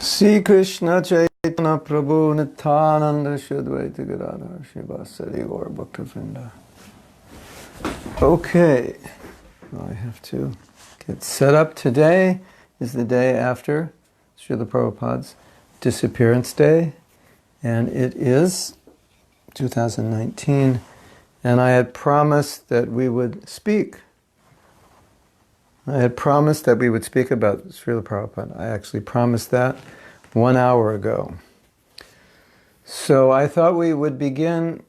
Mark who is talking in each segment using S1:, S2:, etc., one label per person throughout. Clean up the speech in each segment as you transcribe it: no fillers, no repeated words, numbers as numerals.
S1: Sri Krishna Chaitanya Prabhu Nityananda Shadvaita Gadadhar Shivasari Gaur Bhaktivinoda. Okay, I have to get set up. Today is the day after Śrīla Prabhupāda's disappearance day, and it is 2019, and I had promised that we would speak. I had promised that we would speak about Srila Prabhupada. I actually promised that 1 hour ago. So I thought we would begin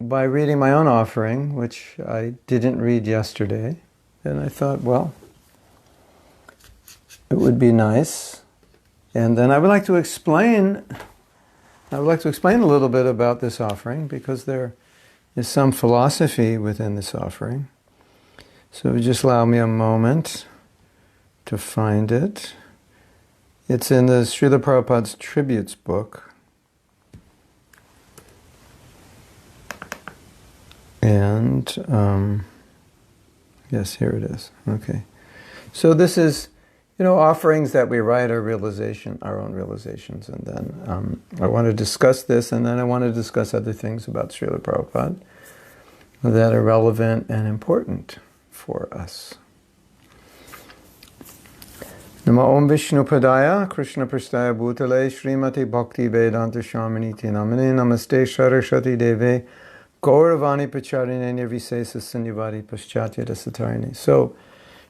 S1: by reading my own offering, which I didn't read yesterday. And I thought, well, it would be nice. And then I would like to explain a little bit about this offering, because there is some philosophy within this offering. So just allow me a moment to find it. It's in the Srila Prabhupada's Tributes book. And, yes, here it is. Okay. So this is, offerings that we write our own realizations. And then I want to discuss this, and then I want to discuss other things about Srila Prabhupada that are relevant and important for us. Namo Om viṣṇu-pādāya kṛṣṇa-preṣṭhāya bhū-tale śrīmate bhaktivedānta-svāminn nāmine namaste sārasvate deve gaura-vāṇī-pracāriṇe nirviśeṣa-śūnyavādi-pāścātya-deśa-tāriṇe. So,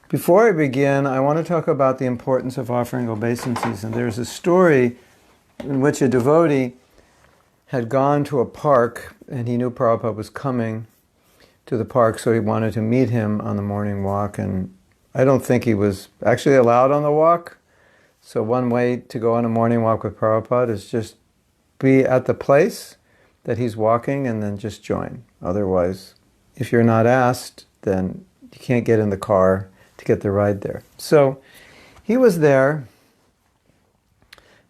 S1: before I begin, I want to talk about the importance of offering obeisances. And there's a story in which a devotee had gone to a park, and he knew Prabhupada was coming to the park, so he wanted to meet him on the morning walk, and I don't think he was actually allowed on the walk. So one way to go on a morning walk with Prabhupada is just be at the place that he's walking and then just join. Otherwise, if you're not asked, then you can't get in the car to get the ride there. So he was there,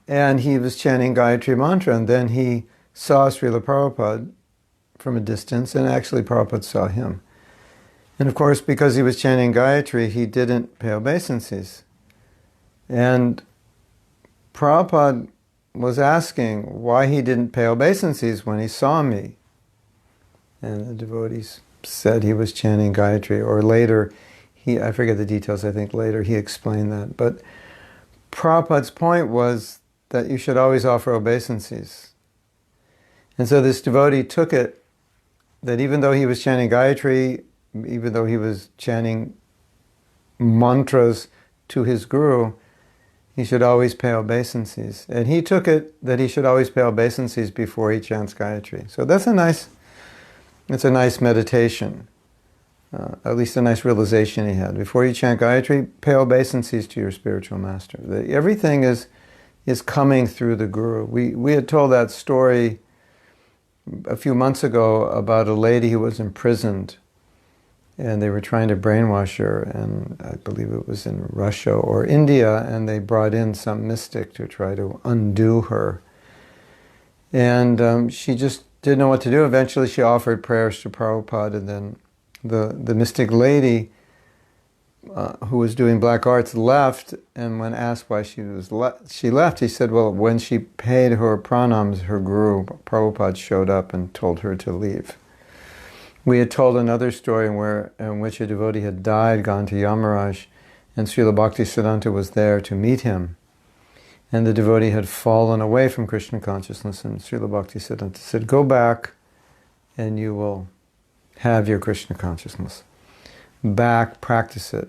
S1: and he was chanting Gayatri Mantra, and then he saw Srila Prabhupada from a distance, and actually Prabhupada saw him. And of course, because he was chanting Gayatri, he didn't pay obeisances. And Prabhupada was asking why he didn't pay obeisances when he saw me. And the devotees said he was chanting Gayatri, or later, I forget the details, I think later he explained that. But Prabhupada's point was that you should always offer obeisances. And so this devotee took it that even though he was chanting Gayatri, even though he was chanting mantras to his guru, he should always pay obeisances. And he took it that he should always pay obeisances before he chants Gayatri. So it's a nice meditation, at least a nice realization he had. Before you chant Gayatri, pay obeisances to your spiritual master. Everything is coming through the guru. We had told that story a few months ago about a lady who was imprisoned, and they were trying to brainwash her, and I believe it was in Russia or India, and they brought in some mystic to try to undo her. And she just didn't know what to do. Eventually she offered prayers to Prabhupada, and then the mystic lady who was doing black arts left, and when asked why she left, he said, well, when she paid her pranams, her guru, Prabhupada, showed up and told her to leave. We had told another story in which a devotee had died, gone to Yamaraj, and Srila Bhaktisiddhanta was there to meet him. And the devotee had fallen away from Krishna consciousness, and Srila Bhaktisiddhanta said, go back and you will have your Krishna consciousness. Back, practice it.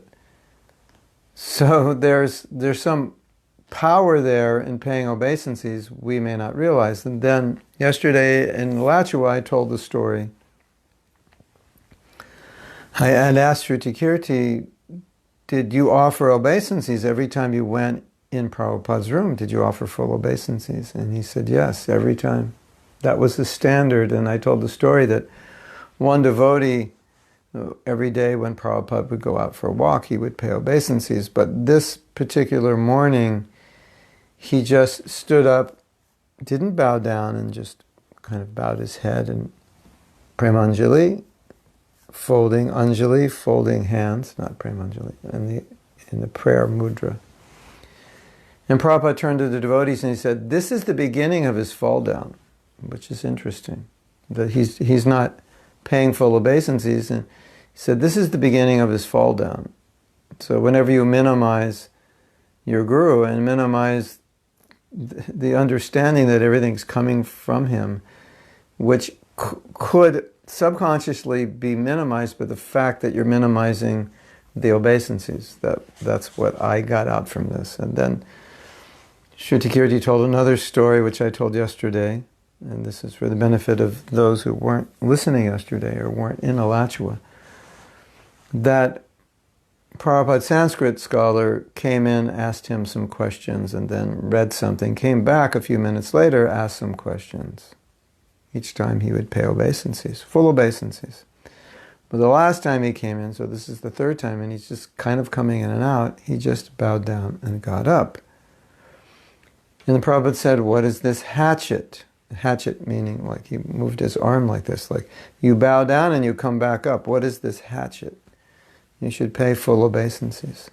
S1: So there's some power there in paying obeisances we may not realize. And then yesterday in Lachua I told the story. I had asked Shruti, did you offer obeisances every time you went in Prabhupada's room? Did you offer full obeisances? And he said, yes, every time. That was the standard. And I told the story that one devotee, every day when Prabhupada would go out for a walk, he would pay obeisances. But this particular morning, he just stood up, didn't bow down, and just kind of bowed his head and Premanjali, folding Anjali, folding hands, not Premanjali, in the prayer mudra. And Prabhupada turned to the devotees and he said, this is the beginning of his fall down, which is interesting. That he's not paying full obeisances, and he said, this is the beginning of his fall down. So whenever you minimize your guru and minimize the understanding that everything's coming from him, which could subconsciously be minimized by the fact that you're minimizing the obeisances. That's what I got out from this. And then Shruti told another story, which I told yesterday, and this is for the benefit of those who weren't listening yesterday or weren't in Alachua, that Prabhupada's Sanskrit scholar came in, asked him some questions, and then read something, came back a few minutes later, asked some questions. Each time he would pay obeisances, full obeisances. But the last time he came in, so this is the third time, and he's just kind of coming in and out, he just bowed down and got up. And the Prabhupada said, what is this hatchet? Hatchet meaning like he moved his arm like this, like you bow down and you come back up. What is this hatchet? You should pay full obeisances.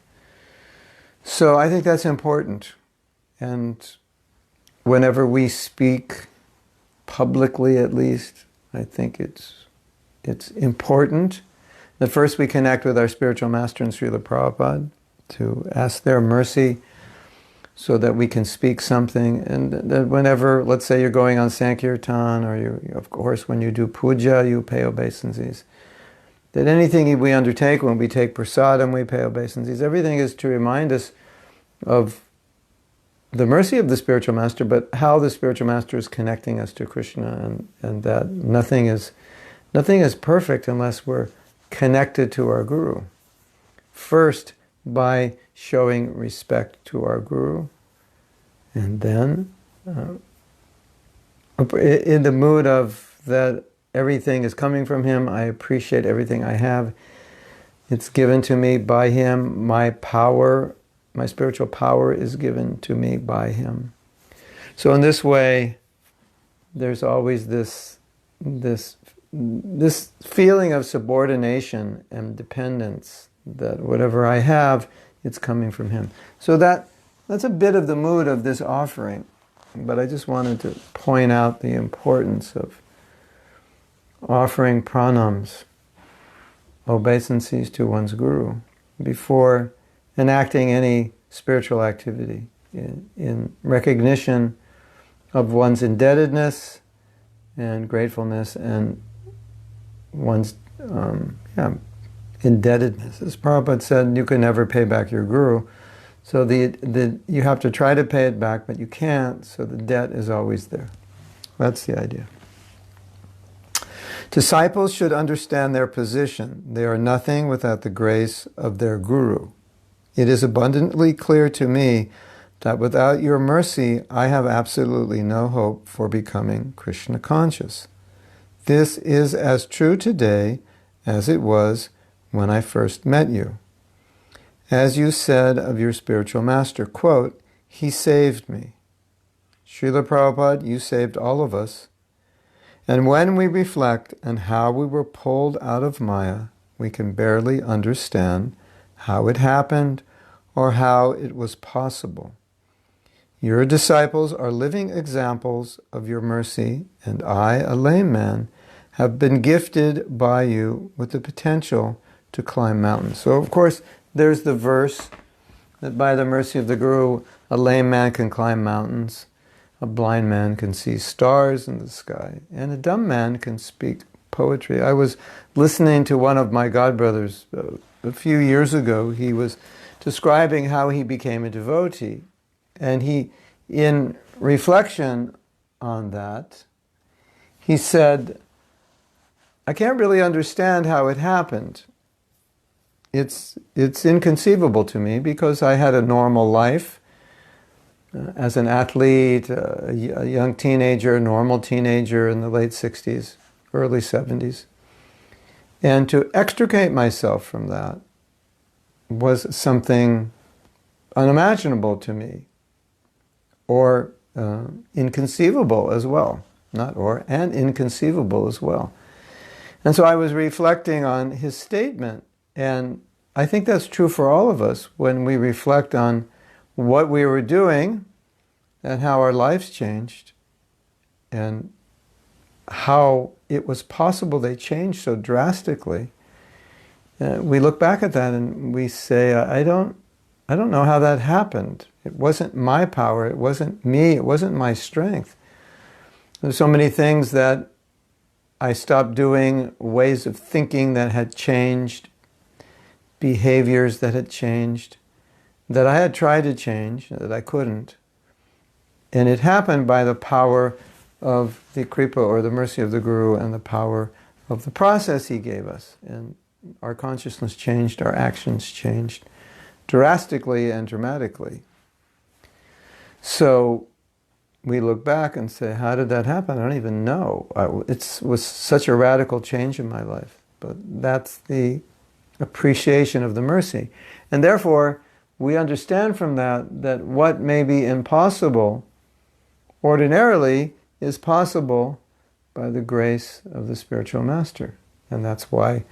S1: So I think that's important. And whenever we speak publicly, at least, I think it's important that first we connect with our spiritual master and Śrīla Prabhupada to ask their mercy so that we can speak something. And that whenever, let's say you're going on Sankirtan, or you, of course, when you do puja, you pay obeisances. That anything we undertake, when we take prasadam, we pay obeisances. Everything is to remind us of the mercy of the spiritual master, but how the spiritual master is connecting us to Krishna, and that nothing is perfect unless we're connected to our guru. First, by showing respect to our guru, and then in the mood of that everything is coming from him, I appreciate everything I have. It's given to me by him. My power, my spiritual power is given to me by him. So in this way, there's always this feeling of subordination and dependence, that whatever I have, it's coming from him. So that's a bit of the mood of this offering. But I just wanted to point out the importance of offering pranams, obeisances to one's guru, before enacting any spiritual activity, in recognition of one's indebtedness and gratefulness and one's indebtedness. As Prabhupada said, you can never pay back your guru. So you have to try to pay it back, but you can't, so the debt is always there. That's the idea. Disciples should understand their position. They are nothing without the grace of their guru. It is abundantly clear to me that without your mercy, I have absolutely no hope for becoming Krishna conscious. This is as true today as it was when I first met you. As you said of your spiritual master, quote, he saved me. Śrīla Prabhupada, you saved all of us. And when we reflect on how we were pulled out of Maya, we can barely understand how it happened or how it was possible. Your disciples are living examples of your mercy, and I, a layman, have been gifted by you with the potential to climb mountains. So, of course, there's the verse that by the mercy of the Guru, a lame man can climb mountains, a blind man can see stars in the sky, and a dumb man can speak poetry. I was listening to one of my godbrothers a few years ago. He was describing how he became a devotee. And he, in reflection on that, he said, I can't really understand how it happened. It's inconceivable to me because I had a normal life as an athlete, a young teenager, normal teenager in the late 60s, early 70s. And to extricate myself from that was something unimaginable to me, or inconceivable as well. And inconceivable as well. And so I was reflecting on his statement, and I think that's true for all of us when we reflect on what we were doing and how our lives changed and how it was possible they changed so drastically. We look back at that and we say, I don't know how that happened. It wasn't my power. It wasn't me. It wasn't my strength. There's so many things that I stopped doing, ways of thinking that had changed, behaviors that had changed, that I had tried to change, that I couldn't. And it happened by the power of the kripa, or the mercy of the Guru, and the power of the process he gave us. And our consciousness changed, our actions changed drastically and dramatically. So we look back and say, how did that happen? I don't even know. It was such a radical change in my life. But that's the appreciation of the mercy. And therefore, we understand from that what may be impossible ordinarily is possible by the grace of the spiritual master. And that's why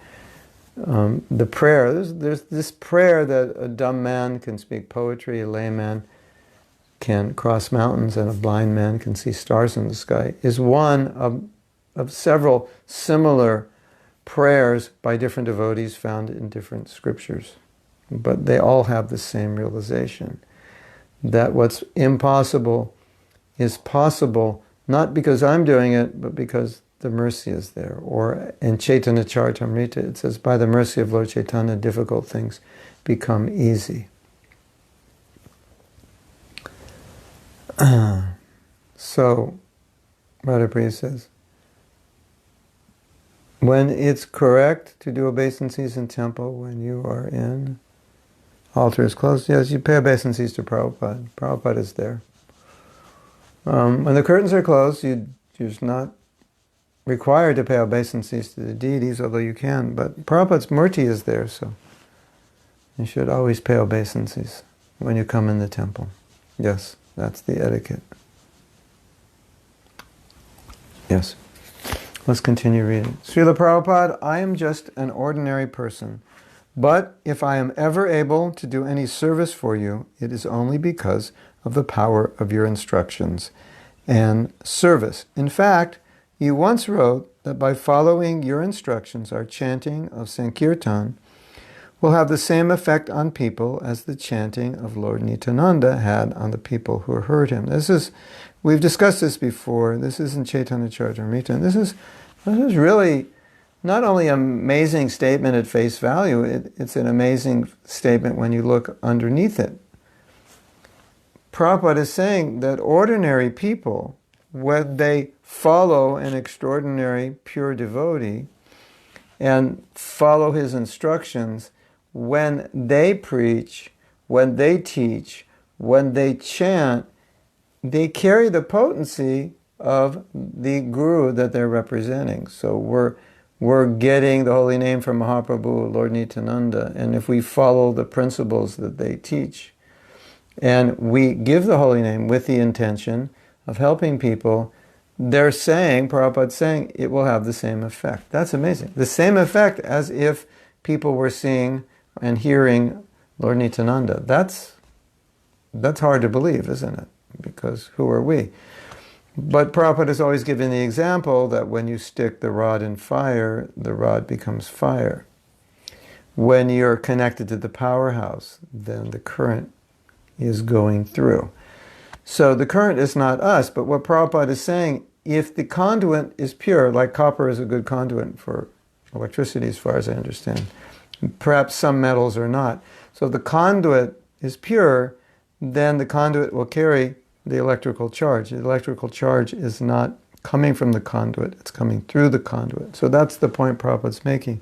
S1: the prayer, there's this prayer that a dumb man can speak poetry, a layman can cross mountains, and a blind man can see stars in the sky, is one of several similar prayers by different devotees found in different scriptures. But they all have the same realization, that what's impossible is possible, not because I'm doing it, but because the mercy is there. Or in Chaitanya Charitamrita, it says, by the mercy of Lord Chaitanya, difficult things become easy. So, Radhapriya says, when it's correct to do obeisances in temple, when you are in, altar is closed, yes, you pay obeisances to Prabhupada. Prabhupada is there. When the curtains are closed, you're not required to pay obeisances to the deities, although you can, but Prabhupada's murti is there, so you should always pay obeisances when you come in the temple. Yes, that's the etiquette. Yes. Let's continue reading. Śrīla Prabhupāda, I am just an ordinary person, but if I am ever able to do any service for you, it is only because of the power of your instructions and service. In fact, you once wrote that by following your instructions, our chanting of Sankirtan will have the same effect on people as the chanting of Lord Nityananda had on the people who heard him. We've discussed this before. This is in Chaitanya Charitamrita. And this is really not only an amazing statement at face value, it's an amazing statement when you look underneath it. Prabhupada is saying that ordinary people, when they follow an extraordinary pure devotee and follow his instructions, when they preach, when they teach, when they chant, they carry the potency of the Guru that they're representing. So we're getting the holy name from Mahaprabhu, Lord Nityananda, and if we follow the principles that they teach, and we give the holy name with the intention of helping people, they're saying, Prabhupada's saying, it will have the same effect. That's amazing. The same effect as if people were seeing and hearing Lord Nityananda. That's hard to believe, isn't it? Because who are we? But Prabhupada is always giving the example that when you stick the rod in fire, the rod becomes fire. When you're connected to the powerhouse, then the current is going through. So the current is not us, but what Prabhupada is saying, if the conduit is pure, like copper is a good conduit for electricity as far as I understand, perhaps some metals are not. So if the conduit is pure, then the conduit will carry the electrical charge. The electrical charge is not coming from the conduit, it's coming through the conduit. So that's the point Prabhupada's making.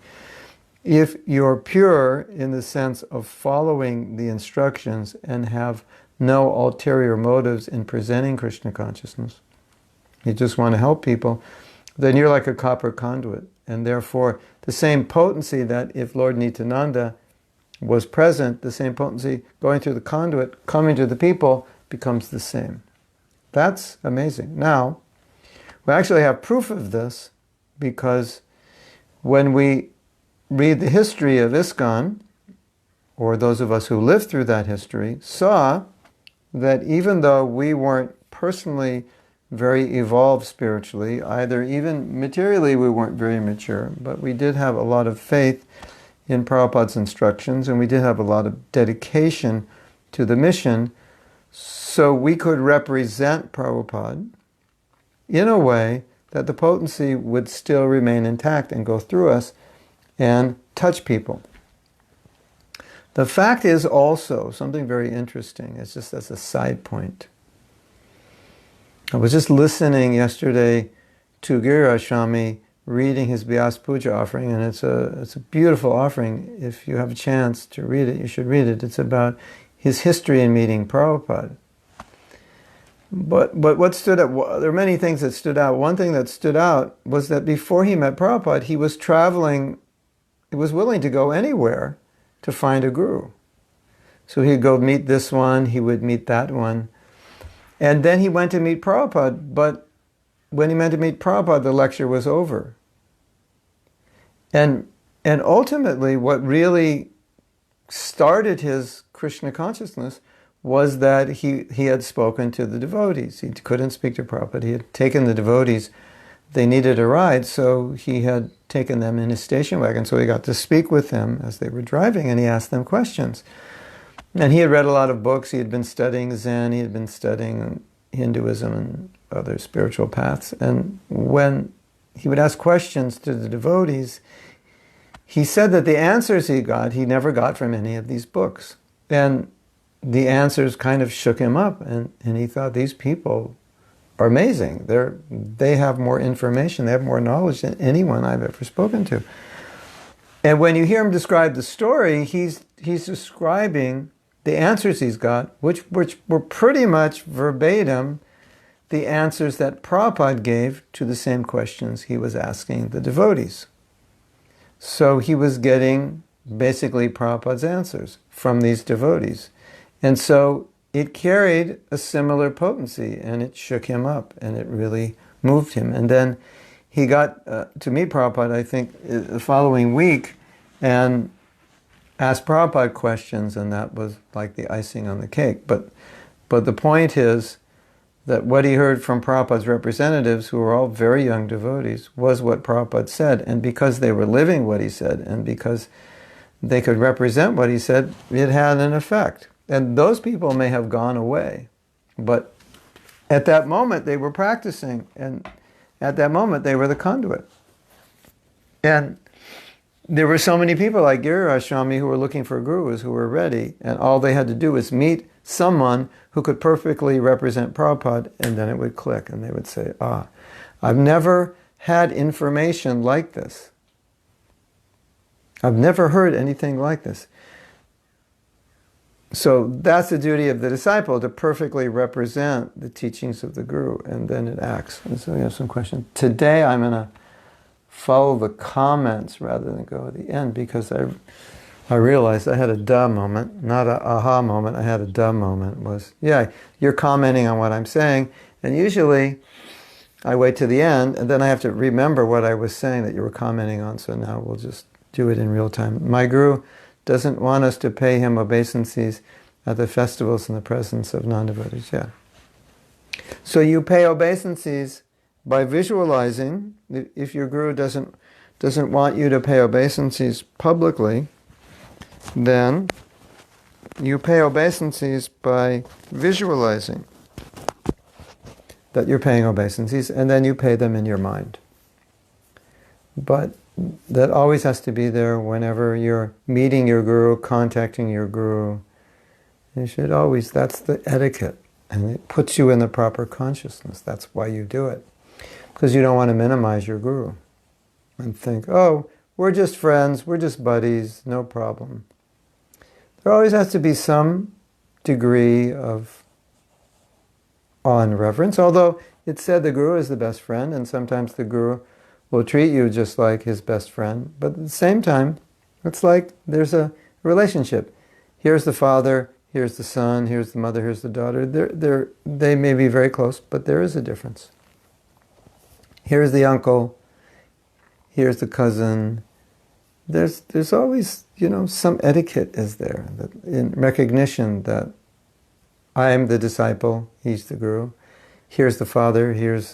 S1: If you're pure in the sense of following the instructions and have no ulterior motives in presenting Krishna consciousness, you just want to help people, then you're like a copper conduit. And therefore, the same potency that if Lord Nityananda was present, the same potency going through the conduit, coming to the people, becomes the same. That's amazing. Now, we actually have proof of this because when we read the history of ISKCON, or those of us who lived through that history, saw that even though we weren't personally very evolved spiritually, either even materially we weren't very mature, but we did have a lot of faith in Prabhupada's instructions, and we did have a lot of dedication to the mission, so we could represent Prabhupada in a way that the potency would still remain intact and go through us and touch people. The fact is also something very interesting. It's just as a side point. I was just listening yesterday to Giriraj Swami reading his Vyasa-puja offering, and it's a beautiful offering. If you have a chance to read it, you should read it. It's about his history in meeting Prabhupada. But what stood out, there are many things that stood out. One thing that stood out was that before he met Prabhupada, he was traveling, he was willing to go anywhere to find a guru. So he'd go meet this one, he would meet that one. And then he went to meet Prabhupada, but when he went to meet Prabhupada, the lecture was over. And ultimately, what really started his Krishna consciousness was that he had spoken to the devotees. He couldn't speak to Prabhupada. He had taken the devotees. They needed a ride, so he had taken them in his station wagon. So he got to speak with them as they were driving, and he asked them questions. And he had read a lot of books. He had been studying Zen. He had been studying Hinduism and other spiritual paths. And when he would ask questions to the devotees, he said that the answers he got, he never got from any of these books. And the answers kind of shook him up, and he thought, these people are amazing. They have more information, they have more knowledge than anyone I've ever spoken to. And when you hear him describe the story, he's describing the answers he's got, which were pretty much verbatim the answers that Prabhupada gave to the same questions he was asking the devotees. So he was getting basically Prabhupada's answers from these devotees. And so it carried a similar potency, and it shook him up, and it really moved him. And then he got to meet Prabhupada, I think, the following week, and asked Prabhupada questions, and that was like the icing on the cake. But the point is that what he heard from Prabhupada's representatives, who were all very young devotees, was what Prabhupada said. And because they were living what he said, and because they could represent what he said, it had an effect. And those people may have gone away, but at that moment they were practicing, and at that moment they were the conduit. And there were so many people like Giriraj Swami who were looking for gurus, who were ready, and all they had to do was meet someone who could perfectly represent Prabhupada, and then it would click, and they would say, I've never had information like this. I've never heard anything like this. So that's the duty of the disciple, to perfectly represent the teachings of the Guru, and then it acts. And so we have some questions. Today I'm going to follow the comments rather than go at the end, because I realized I had a duh moment, not an aha moment. I had a duh moment. You're commenting on what I'm saying, and usually I wait to the end, and then I have to remember what I was saying that you were commenting on, so now we'll just do it in real time. My Guru doesn't want us to pay him obeisances at the festivals in the presence of non-devotees. So you pay obeisances by visualizing. If your Guru doesn't want you to pay obeisances publicly, then you pay obeisances by visualizing that you're paying obeisances, and then you pay them in your mind. But that always has to be there whenever you're meeting your Guru, contacting your Guru. You should always, that's the etiquette. And it puts you in the proper consciousness. That's why you do it. Because you don't want to minimize your Guru and think, we're just friends, we're just buddies, no problem. There always has to be some degree of awe and reverence, although it's said the Guru is the best friend, and sometimes the Guru will treat you just like his best friend. But at the same time, it's like there's a relationship. Here's the father, here's the son, here's the mother, here's the daughter. They may be very close, but there is a difference. Here's the uncle, here's the cousin. There's always, some etiquette is there, that in recognition that I'm the disciple, he's the guru. Here's the father,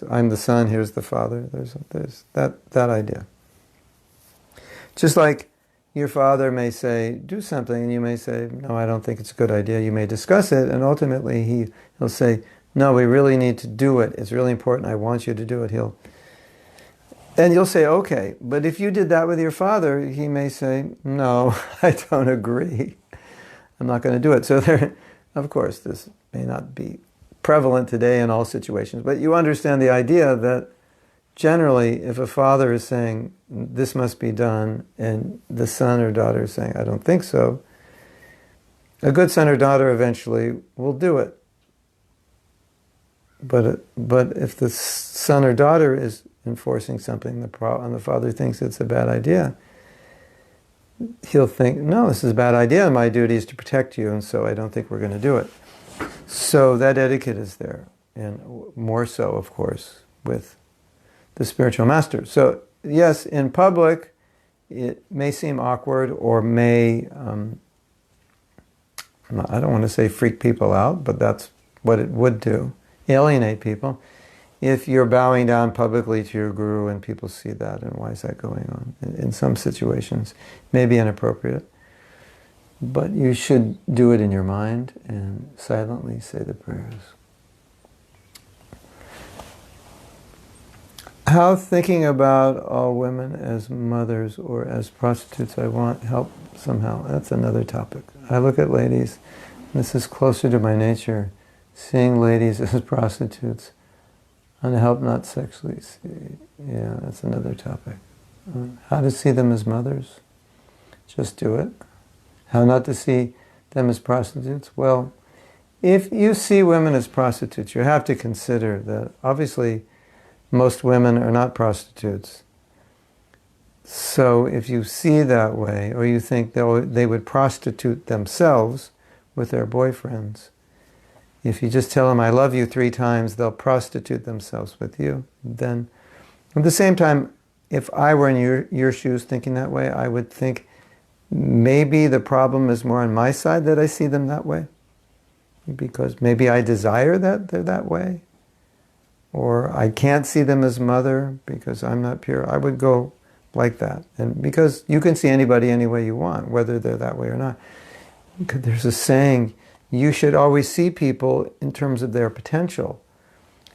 S1: I'm the son, here's the father. There's that idea. Just like your father may say, do something, and you may say, no, I don't think it's a good idea. You may discuss it, and ultimately he'll say, no, we really need to do it. It's really important. I want you to do it. And you'll say, okay. But if you did that with your father, he may say, no, I don't agree. I'm not going to do it. So of course, this may not be prevalent today in all situations, but you understand the idea that generally, if a father is saying, this must be done, and the son or daughter is saying, I don't think so, a good son or daughter eventually will do it. But if the son or daughter is enforcing something and the father thinks it's a bad idea, he'll think, no, this is a bad idea, and my duty is to protect you, and so I don't think we're going to do it. So that etiquette is there, and more so, of course, with the spiritual master. So yes, in public, it may seem awkward or may, I don't want to say freak people out, but that's what it would do, alienate people. If you're bowing down publicly to your guru and people see that, and why is that going on? In some situations, it may be inappropriate, but you should do it in your mind and silently say the prayers. How thinking about all women as mothers or as prostitutes, I want help somehow. That's another topic. I look at ladies, this is closer to my nature, seeing ladies as prostitutes, and help not sexually see. Yeah, that's another topic. How to see them as mothers? Just do it. How not to see them as prostitutes? Well, if you see women as prostitutes, you have to consider that obviously most women are not prostitutes. So if you see that way, or you think they would prostitute themselves with their boyfriends, if you just tell them, I love you 3 times, they'll prostitute themselves with you. Then, at the same time, if I were in your shoes thinking that way, I would think maybe the problem is more on my side that I see them that way. Because maybe I desire that they're that way. Or I can't see them as mother because I'm not pure. I would go like that. And because you can see anybody any way you want, whether they're that way or not. Because there's a saying, you should always see people in terms of their potential.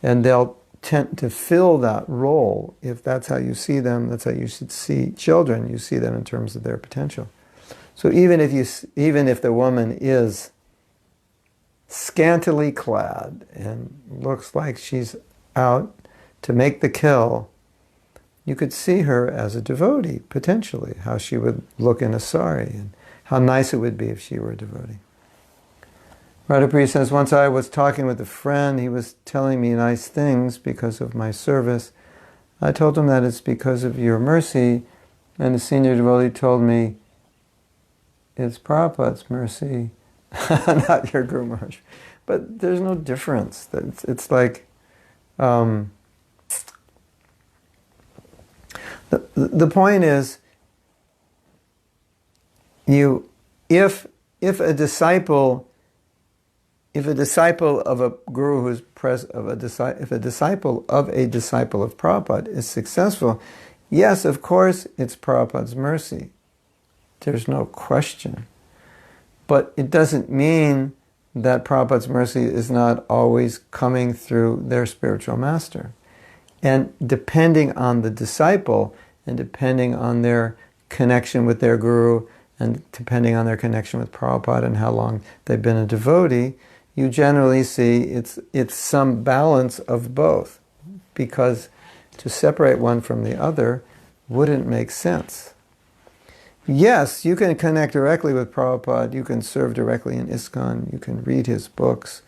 S1: And they'll tend to fill that role. If that's how you see them, that's how you should see children. You see them in terms of their potential. So even if the woman is scantily clad and looks like she's out to make the kill, you could see her as a devotee, potentially, how she would look in a sari, and how nice it would be if she were a devotee. Radhapriya says, once I was talking with a friend, he was telling me nice things because of my service. I told him that it's because of your mercy, and the senior devotee told me, it's Prabhupada's mercy, not your Guru Maharaj. But there's no difference. It's like, the point is, if a disciple of a guru who's if a disciple of Prabhupada is successful, yes, of course, it's Prabhupada's mercy. There's no question. But it doesn't mean that Prabhupada's mercy is not always coming through their spiritual master. And depending on the disciple, and depending on their connection with their guru, and depending on their connection with Prabhupada and how long they've been a devotee, you generally see it's some balance of both. Because to separate one from the other wouldn't make sense. Yes, you can connect directly with Prabhupada, you can serve directly in ISKCON, you can read his books,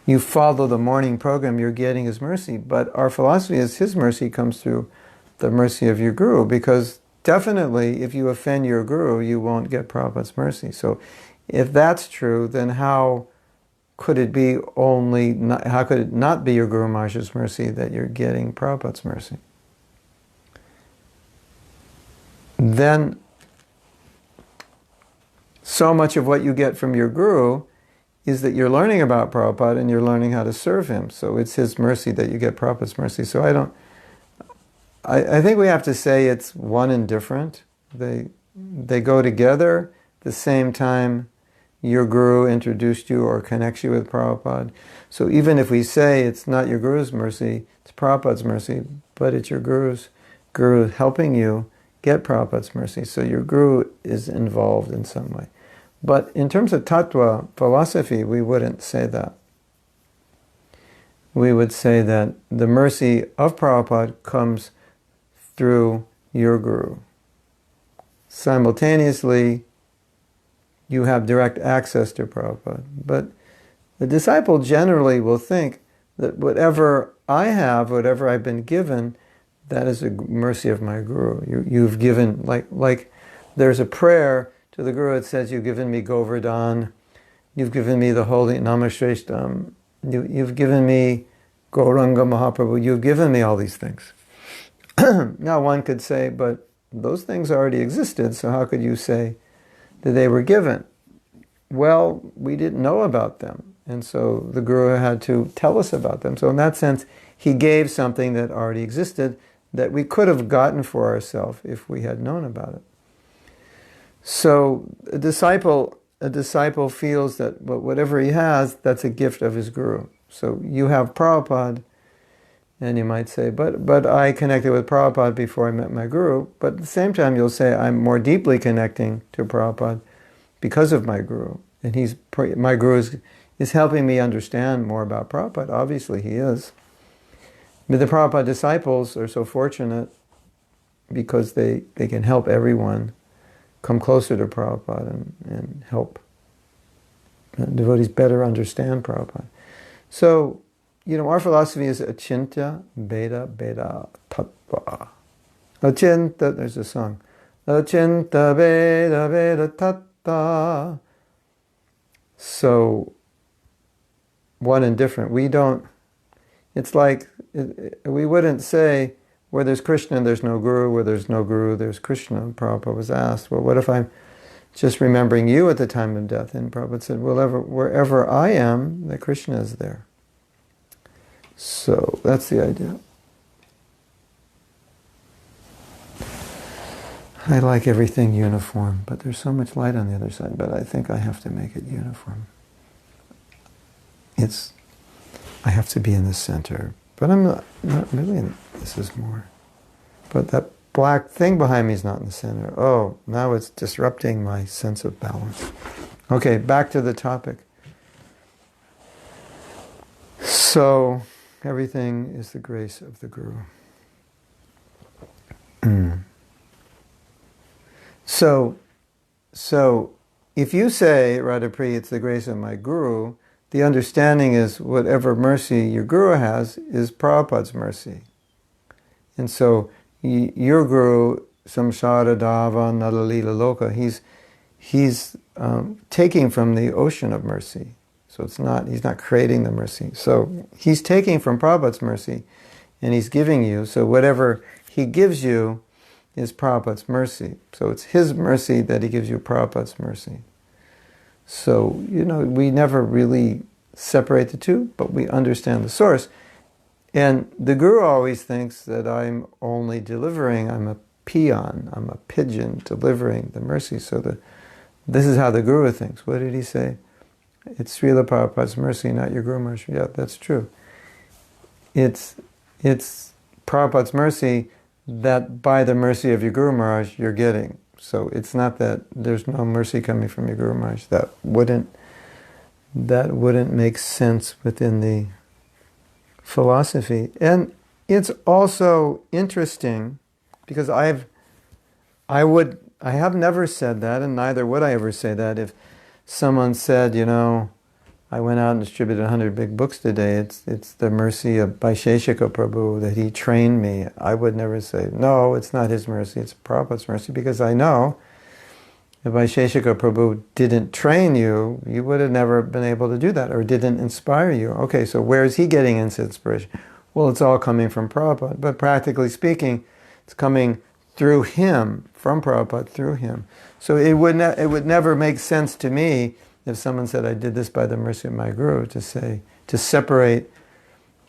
S1: you follow the morning program, you're getting his mercy. But our philosophy is his mercy comes through the mercy of your guru, because definitely if you offend your guru, you won't get Prabhupada's mercy. So if that's true, then how could it not be your Guru Maharaj's mercy that you're getting Prabhupada's mercy? Then so much of what you get from your guru is that you're learning about Prabhupada and you're learning how to serve him. So it's his mercy that you get Prabhupada's mercy. So I think we have to say it's one and different. They go together at the same time your guru introduced you or connects you with Prabhupada. So even if we say it's not your guru's mercy, it's Prabhupada's mercy, but it's your guru helping you get Prabhupada's mercy. So your guru is involved in some way. But in terms of tattva, philosophy, we wouldn't say that. We would say that the mercy of Prabhupada comes through your guru. Simultaneously, you have direct access to Prabhupada. But the disciple generally will think that whatever I have, whatever I've been given, that is a mercy of my guru. You've given, like there's a prayer to the guru. It says, you've given me Govardhan, you've given me the holy Namaśreshtam, you've given me Gauranga Mahaprabhu, you've given me all these things. Now one could say, but those things already existed, so how could you say that they were given? Well, we didn't know about them, and so the guru had to tell us about them. So in that sense, he gave something that already existed that we could have gotten for ourselves if we had known about it. So a disciple feels that whatever he has, that's a gift of his guru. So you have Prabhupada, and you might say, but I connected with Prabhupada before I met my guru. But at the same time, you'll say, I'm more deeply connecting to Prabhupada because of my guru. And my guru is helping me understand more about Prabhupada. Obviously, he is. But the Prabhupada disciples are so fortunate because they can help everyone come closer to Prabhupada and help devotees better understand Prabhupada. So, our philosophy is achintya beda beda tattva. Achinta, there's a song. Achinta beda beda tattva. So, one and different. It's like, we wouldn't say, where there's Krishna, there's no guru. Where there's no guru, there's Krishna. Prabhupada was asked, well, what if I'm just remembering you at the time of death? And Prabhupada said, wherever I am, that Krishna is there. So that's the idea. I like everything uniform, but there's so much light on the other side, but I think I have to make it uniform. I have to be in the center, but I'm not really this is more. But that black thing behind me is not in the center. Oh, now it's disrupting my sense of balance. Okay, back to the topic. So, everything is the grace of the Guru. So, if you say, Radhapriya, it's the grace of my Guru, the understanding is whatever mercy your Guru has is Prabhupada's mercy. And so, your Guru, Samsara Dava Nadalila Loka, he's taking from the ocean of mercy. So he's not creating the mercy. So he's taking from Prabhupada's mercy and he's giving you. So whatever he gives you is Prabhupada's mercy. So it's his mercy that he gives you Prabhupada's mercy. So, we never really separate the two, but we understand the source. And the Guru always thinks that I'm only delivering, I'm a peon, I'm a pigeon delivering the mercy. So this is how the Guru thinks. What did he say? It's Śrīla Prabhupāda's mercy, not your Guru mercy. Yeah, that's true. It's Prabhupada's mercy that by the mercy of your Guru Maharaj you're getting. So it's not that there's no mercy coming from your Guru Maharaj. That wouldn't make sense within the philosophy. And it's also interesting because I have never said that, and neither would I ever say that if someone said, I went out and distributed 100 big books today, it's the mercy of Vyasa-puja Prabhu that he trained me. I would never say, no, it's not his mercy, it's Prabhupada's mercy, because I know if Vyasa-puja Prabhu didn't train you, you would have never been able to do that, or didn't inspire you. Okay, so where is he getting his inspiration? Well, it's all coming from Prabhupada, but practically speaking, it's coming through him, from Prabhupada, through him. So it would never make sense to me if someone said, I did this by the mercy of my Guru, to separate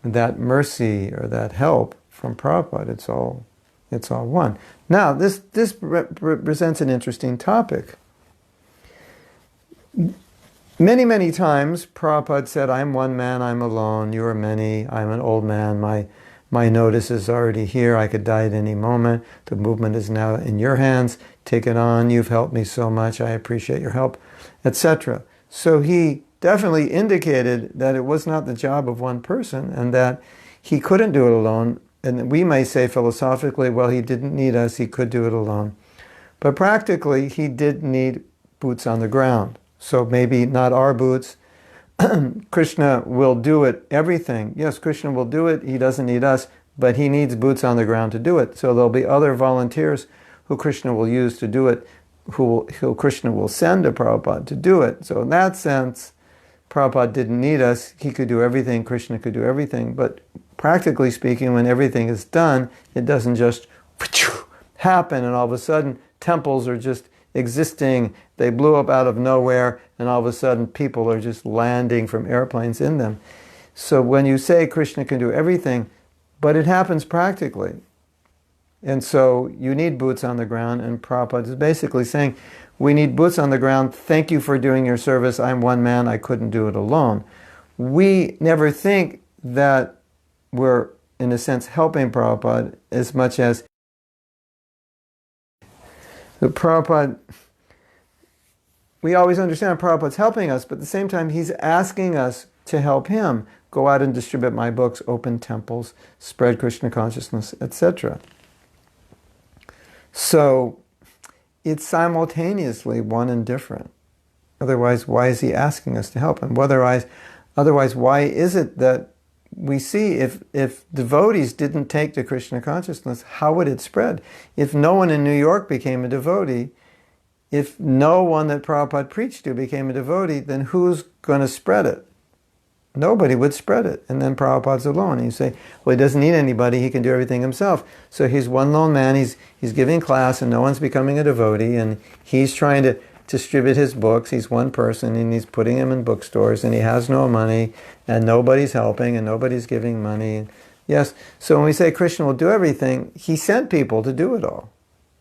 S1: that mercy or that help from Prabhupada, it's all one. Now, this presents an interesting topic. Many, many times, Prabhupada said, I'm one man, I'm alone, you are many, I'm an old man, my notice is already here, I could die at any moment, the movement is now in your hands, take it on, you've helped me so much, I appreciate your help, etc. So he definitely indicated that it was not the job of one person, and that he couldn't do it alone. And we may say philosophically, well, he didn't need us, he could do it alone. But practically, he did need boots on the ground. So maybe not our boots. Krishna will do it, everything. Yes, Krishna will do it, he doesn't need us, but he needs boots on the ground to do it. So there'll be other volunteers who Krishna will use to do it, who Krishna will send to Prabhupada to do it. So in that sense, Prabhupada didn't need us, he could do everything, Krishna could do everything, but practically speaking, when everything is done, it doesn't just happen and all of a sudden temples are just existing, they blew up out of nowhere, and all of a sudden people are just landing from airplanes in them. So when you say Krishna can do everything, but it happens practically. And so you need boots on the ground, and Prabhupada is basically saying, we need boots on the ground, thank you for doing your service, I'm one man, I couldn't do it alone. We never think that we're, in a sense, helping Prabhupada as much as Prabhupada, we always understand Prabhupada's helping us, but at the same time he's asking us to help him. Go out and distribute my books, open temples, spread Krishna consciousness, etc. So it's simultaneously one and different. Otherwise, why is he asking us to help him? Otherwise, why is it that we see if devotees didn't take to Krishna consciousness, how would it spread? If no one in New York became a devotee, if no one that Prabhupada preached to became a devotee, then who's going to spread it? Nobody would spread it. And then Prabhupada's alone. And you say, well, he doesn't need anybody, he can do everything himself. So he's one lone man, he's giving class and no one's becoming a devotee, and he's trying to distribute his books. He's one person and he's putting them in bookstores and he has no money and nobody's helping and nobody's giving money. Yes, so when we say Krishna will do everything, he sent people to do it all.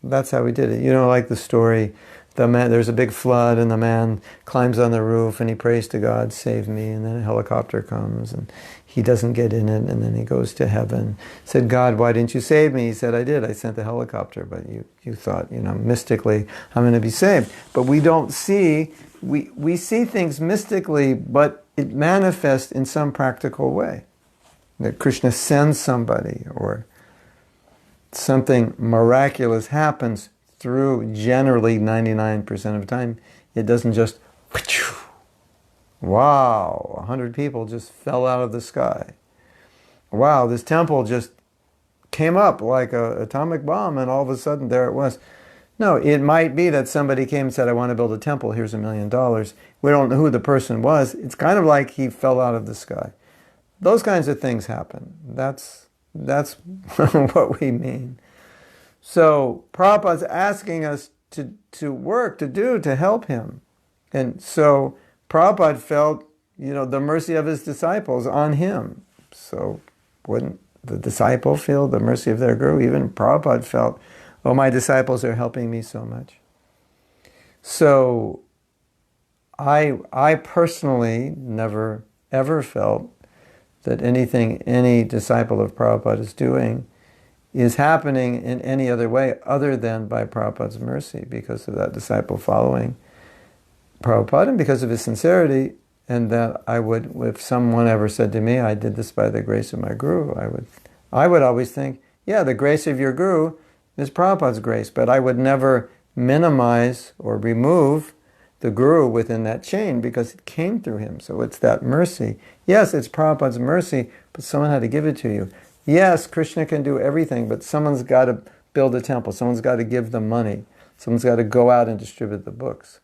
S1: That's how he did it. You know, like the story, there's a big flood and the man climbs on the roof and he prays to God, save me, and then a helicopter comes and he doesn't get in it, and then he goes to heaven. Said, God, why didn't you save me? He said, I did. I sent the helicopter, but you thought, mystically, I'm going to be saved. But we don't see, we see things mystically, but it manifests in some practical way. That Krishna sends somebody, or something miraculous happens through, generally 99% of the time. It doesn't just, wow, 100 people just fell out of the sky. Wow, this temple just came up like an atomic bomb and all of a sudden there it was. No, it might be that somebody came and said, I want to build a temple, here's $1 million. We don't know who the person was. It's kind of like he fell out of the sky. Those kinds of things happen. That's what we mean. So Prabhupada's asking us to work, to help him. And so Prabhupada felt, the mercy of his disciples on him. So wouldn't the disciple feel the mercy of their guru? Even Prabhupada felt, oh, my disciples are helping me so much. So I personally never ever felt that anything any disciple of Prabhupada is doing is happening in any other way other than by Prabhupada's mercy, because of that disciple following Prabhupada and because of his sincerity. And that I would, if someone ever said to me, I did this by the grace of my guru, I would always think, yeah, the grace of your guru is Prabhupada's grace, but I would never minimize or remove the guru within that chain because it came through him. So it's that mercy. Yes, it's Prabhupada's mercy, but someone had to give it to you. Yes, Krishna can do everything, but someone's got to build a temple. Someone's got to give the money. Someone's got to go out and distribute the books.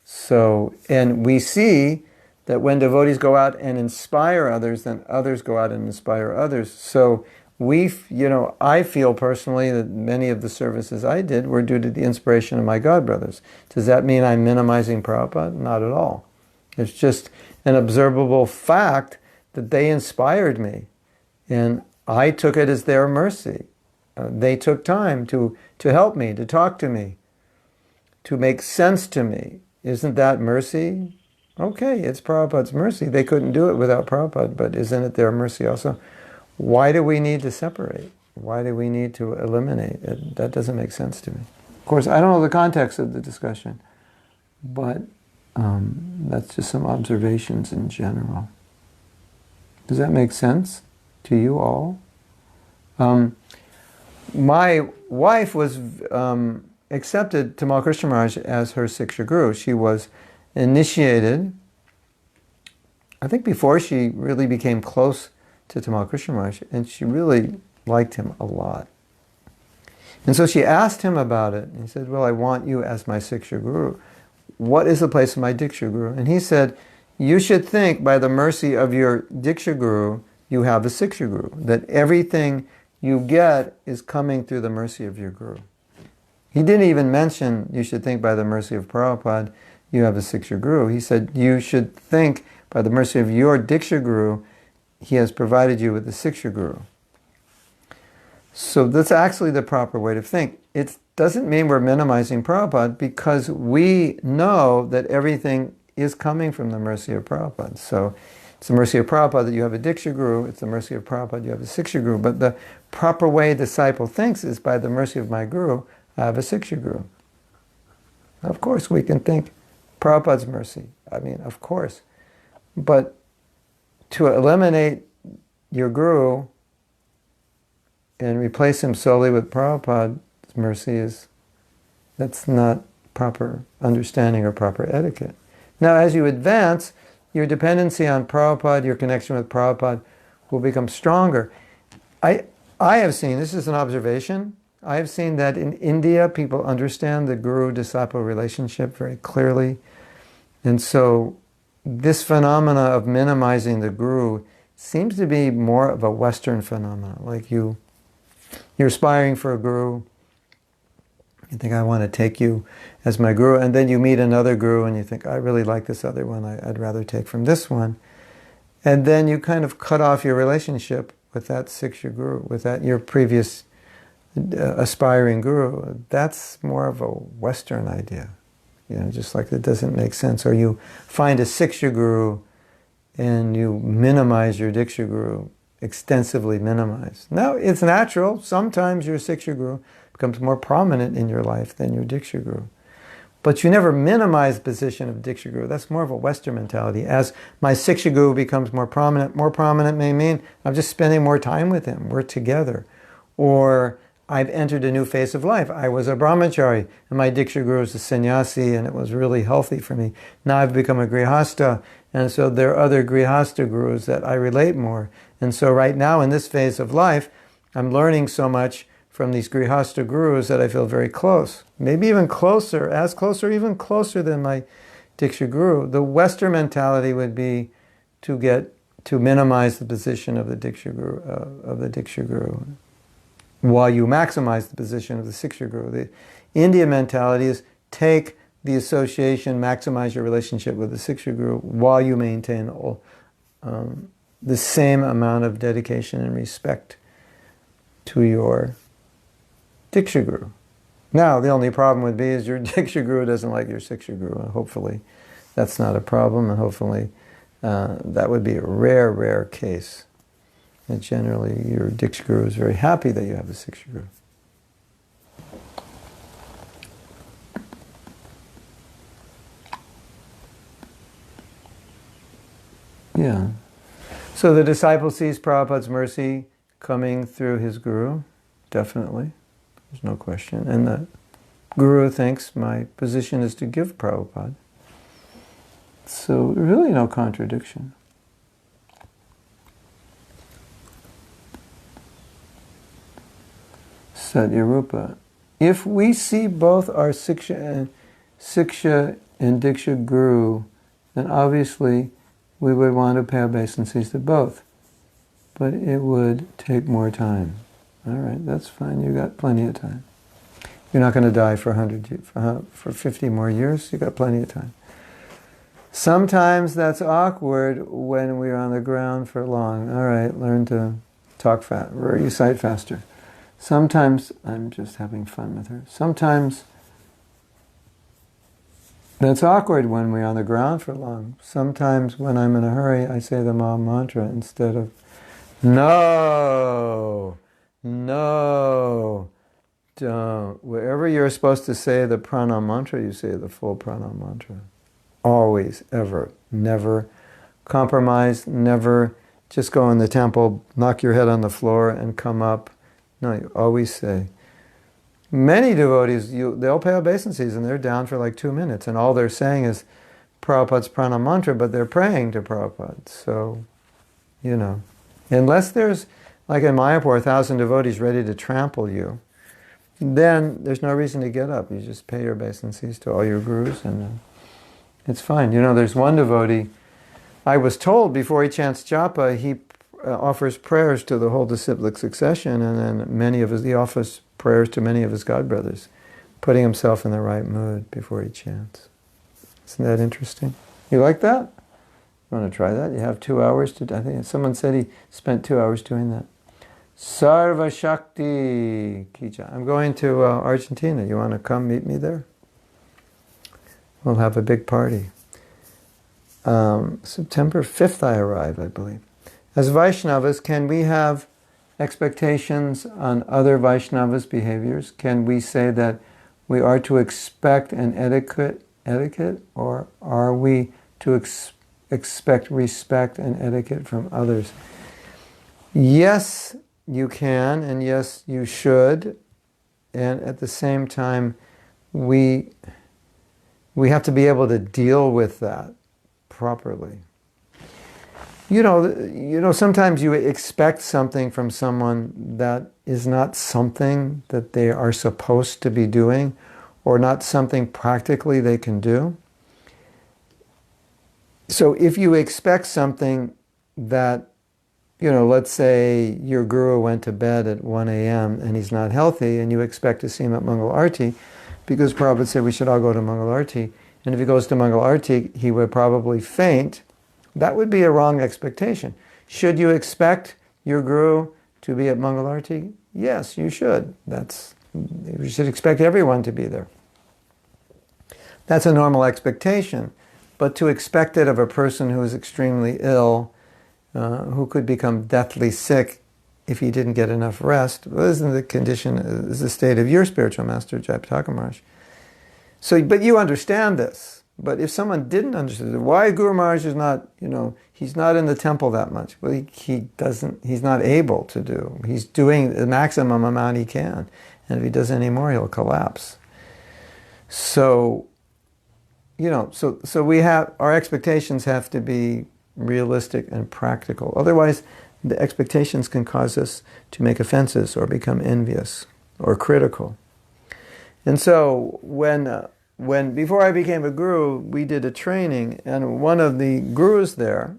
S1: So, and we see that when devotees go out and inspire others, then others go out and inspire others. So I feel personally that many of the services I did were due to the inspiration of my godbrothers. Does that mean I'm minimizing Prabhupada? Not at all. It's just an observable fact that they inspired me. And I took it as their mercy. They took time to help me, to talk to me, to make sense to me. Isn't that mercy? Okay, it's Prabhupada's mercy. They couldn't do it without Prabhupada, but isn't it their mercy also? Why do we need to separate? Why do we need to eliminate it? That doesn't make sense to me. Of course, I don't know the context of the discussion, but that's just some observations in general. Does that make sense to you all? My wife was accepted Tamal Krishna Maharaj as her Siksha Guru. She was initiated, I think before she really became close to Tamal Krishna Maharaj, and she really liked him a lot. And so she asked him about it, and he said, well, I want you as my Siksha Guru. What is the place of my Diksha Guru? And he said, you should think by the mercy of your Diksha Guru, you have a Siksha Guru, that everything you get is coming through the mercy of your Guru. He didn't even mention you should think by the mercy of Prabhupada, you have a Siksha Guru. He said you should think by the mercy of your Diksha Guru, he has provided you with the Siksha Guru. So that's actually the proper way to think. It doesn't mean we're minimizing Prabhupada, because we know that everything is coming from the mercy of Prabhupada. So it's the mercy of Prabhupada that you have a Diksha Guru, it's the mercy of Prabhupada you have a Siksha Guru. But the proper way a disciple thinks is by the mercy of my Guru, I have a Siksha Guru. Of course we can think Prabhupada's mercy. I mean, of course. But to eliminate your Guru and replace him solely with Prabhupada's mercy that's not proper understanding or proper etiquette. Now, as you advance, your dependency on Prabhupada, your connection with Prabhupada will become stronger. I have seen, this is an observation, I have seen that in India people understand the guru-disciple relationship very clearly. And so this phenomena of minimizing the guru seems to be more of a Western phenomenon. Like you're aspiring for a guru, you think, I want to take you as my guru, and then you meet another guru and you think, I really like this other one, I'd rather take from this one. And then you kind of cut off your relationship with that Siksha Guru, with that your previous aspiring guru. That's more of a Western idea. Just like it doesn't make sense. Or you find a Siksha Guru and you minimize your Diksha Guru, extensively minimize. Now, it's natural. Sometimes your Siksha Guru becomes more prominent in your life than your Diksha Guru. But you never minimize the position of Diksha Guru. That's more of a Western mentality. As my Siksha Guru becomes more prominent may mean I'm just spending more time with him. We're together. Or I've entered a new phase of life. I was a brahmachari, and my Diksha Guru was a sannyasi, and it was really healthy for me. Now I've become a grihasta, and so there are other grihasta gurus that I relate more. And so right now in this phase of life, I'm learning so much from these grihasta gurus that I feel very close. Maybe even closer, as close or even closer than my Diksha Guru. The Western mentality would be to minimize the position of the Diksha Guru, while you maximize the position of the Siksha Guru. The Indian mentality is take the association, maximize your relationship with the Siksha Guru while you maintain the same amount of dedication and respect to your Diksha Guru. Now, the only problem would be is your Diksha Guru doesn't like your Siksha Guru. Hopefully that's not a problem, and hopefully that would be a rare, rare case. And generally your Diksha Guru is very happy that you have a Siksha Guru. Yeah. So the disciple sees Prabhupada's mercy coming through his Guru, definitely. There's no question. And the Guru thinks my position is to give Prabhupada. So really no contradiction. Satyarupa. If we see both our Siksha and Diksha Guru, then obviously we would want to pay obeisances to both. But it would take more time. All right, that's fine. You got plenty of time. You're not going to die for 50 more years. You got plenty of time. Sometimes that's awkward when we're on the ground for long. All right, learn to talk fast, recite faster. Sometimes, I'm just having fun with her. Sometimes that's awkward when we're on the ground for long. Sometimes when I'm in a hurry, I say the Maha mantra instead of no, no, don't. Wherever you're supposed to say the pranam mantra, you say the full pranam mantra. Always, ever, never compromise, never just go in the temple, knock your head on the floor and come up. No, you always say. Many devotees, they'll pay obeisances and they're down for like 2 minutes and all they're saying is Prabhupada's pranam mantra, but they're praying to Prabhupada. So, unless there's, like in Mayapur, 1,000 devotees ready to trample you, then there's no reason to get up. You just pay your obeisances to all your gurus and it's fine. There's one devotee, I was told before he chants japa, he offers prayers to the whole disciplic succession, and then he offers prayers to many of his godbrothers, putting himself in the right mood before he chants. Isn't that interesting? You like that? You want to try that? You have 2 hours to, I think someone said he spent 2 hours doing that. Sarva Shakti Kija. I'm going to Argentina. You want to come meet me there? We'll have a big party. September 5th I arrive, I believe. As Vaishnavas, can we have expectations on other Vaishnavas' behaviors? Can we say that we are to expect an etiquette, or are we to expect respect and etiquette from others? Yes, you can, and yes, you should. And at the same time, we have to be able to deal with that properly. Sometimes you expect something from someone that is not something that they are supposed to be doing, or not something practically they can do. So if you expect something that, let's say your guru went to bed at 1 a.m. and he's not healthy, and you expect to see him at Mangal Arti, because Prabhupada said we should all go to Mangal Arti, and if he goes to Mangal Arti, he would probably faint. That would be a wrong expectation. Should you expect your guru to be at Mangal Arti? Yes, you should. You should expect everyone to be there. That's a normal expectation. But to expect it of a person who is extremely ill, who could become deathly sick if he didn't get enough rest, isn't the condition, is the state of your spiritual master, Jayapataka Maharaj. So, but you understand this. But if someone didn't understand why Guru Maharaj is not, he's not in the temple that much. Well, he's not able to do. He's doing the maximum amount he can. And if he does any more, he'll collapse. So, so we have, our expectations have to be realistic and practical. Otherwise, the expectations can cause us to make offenses or become envious or critical. And so when before I became a guru, we did a training, and one of the gurus there,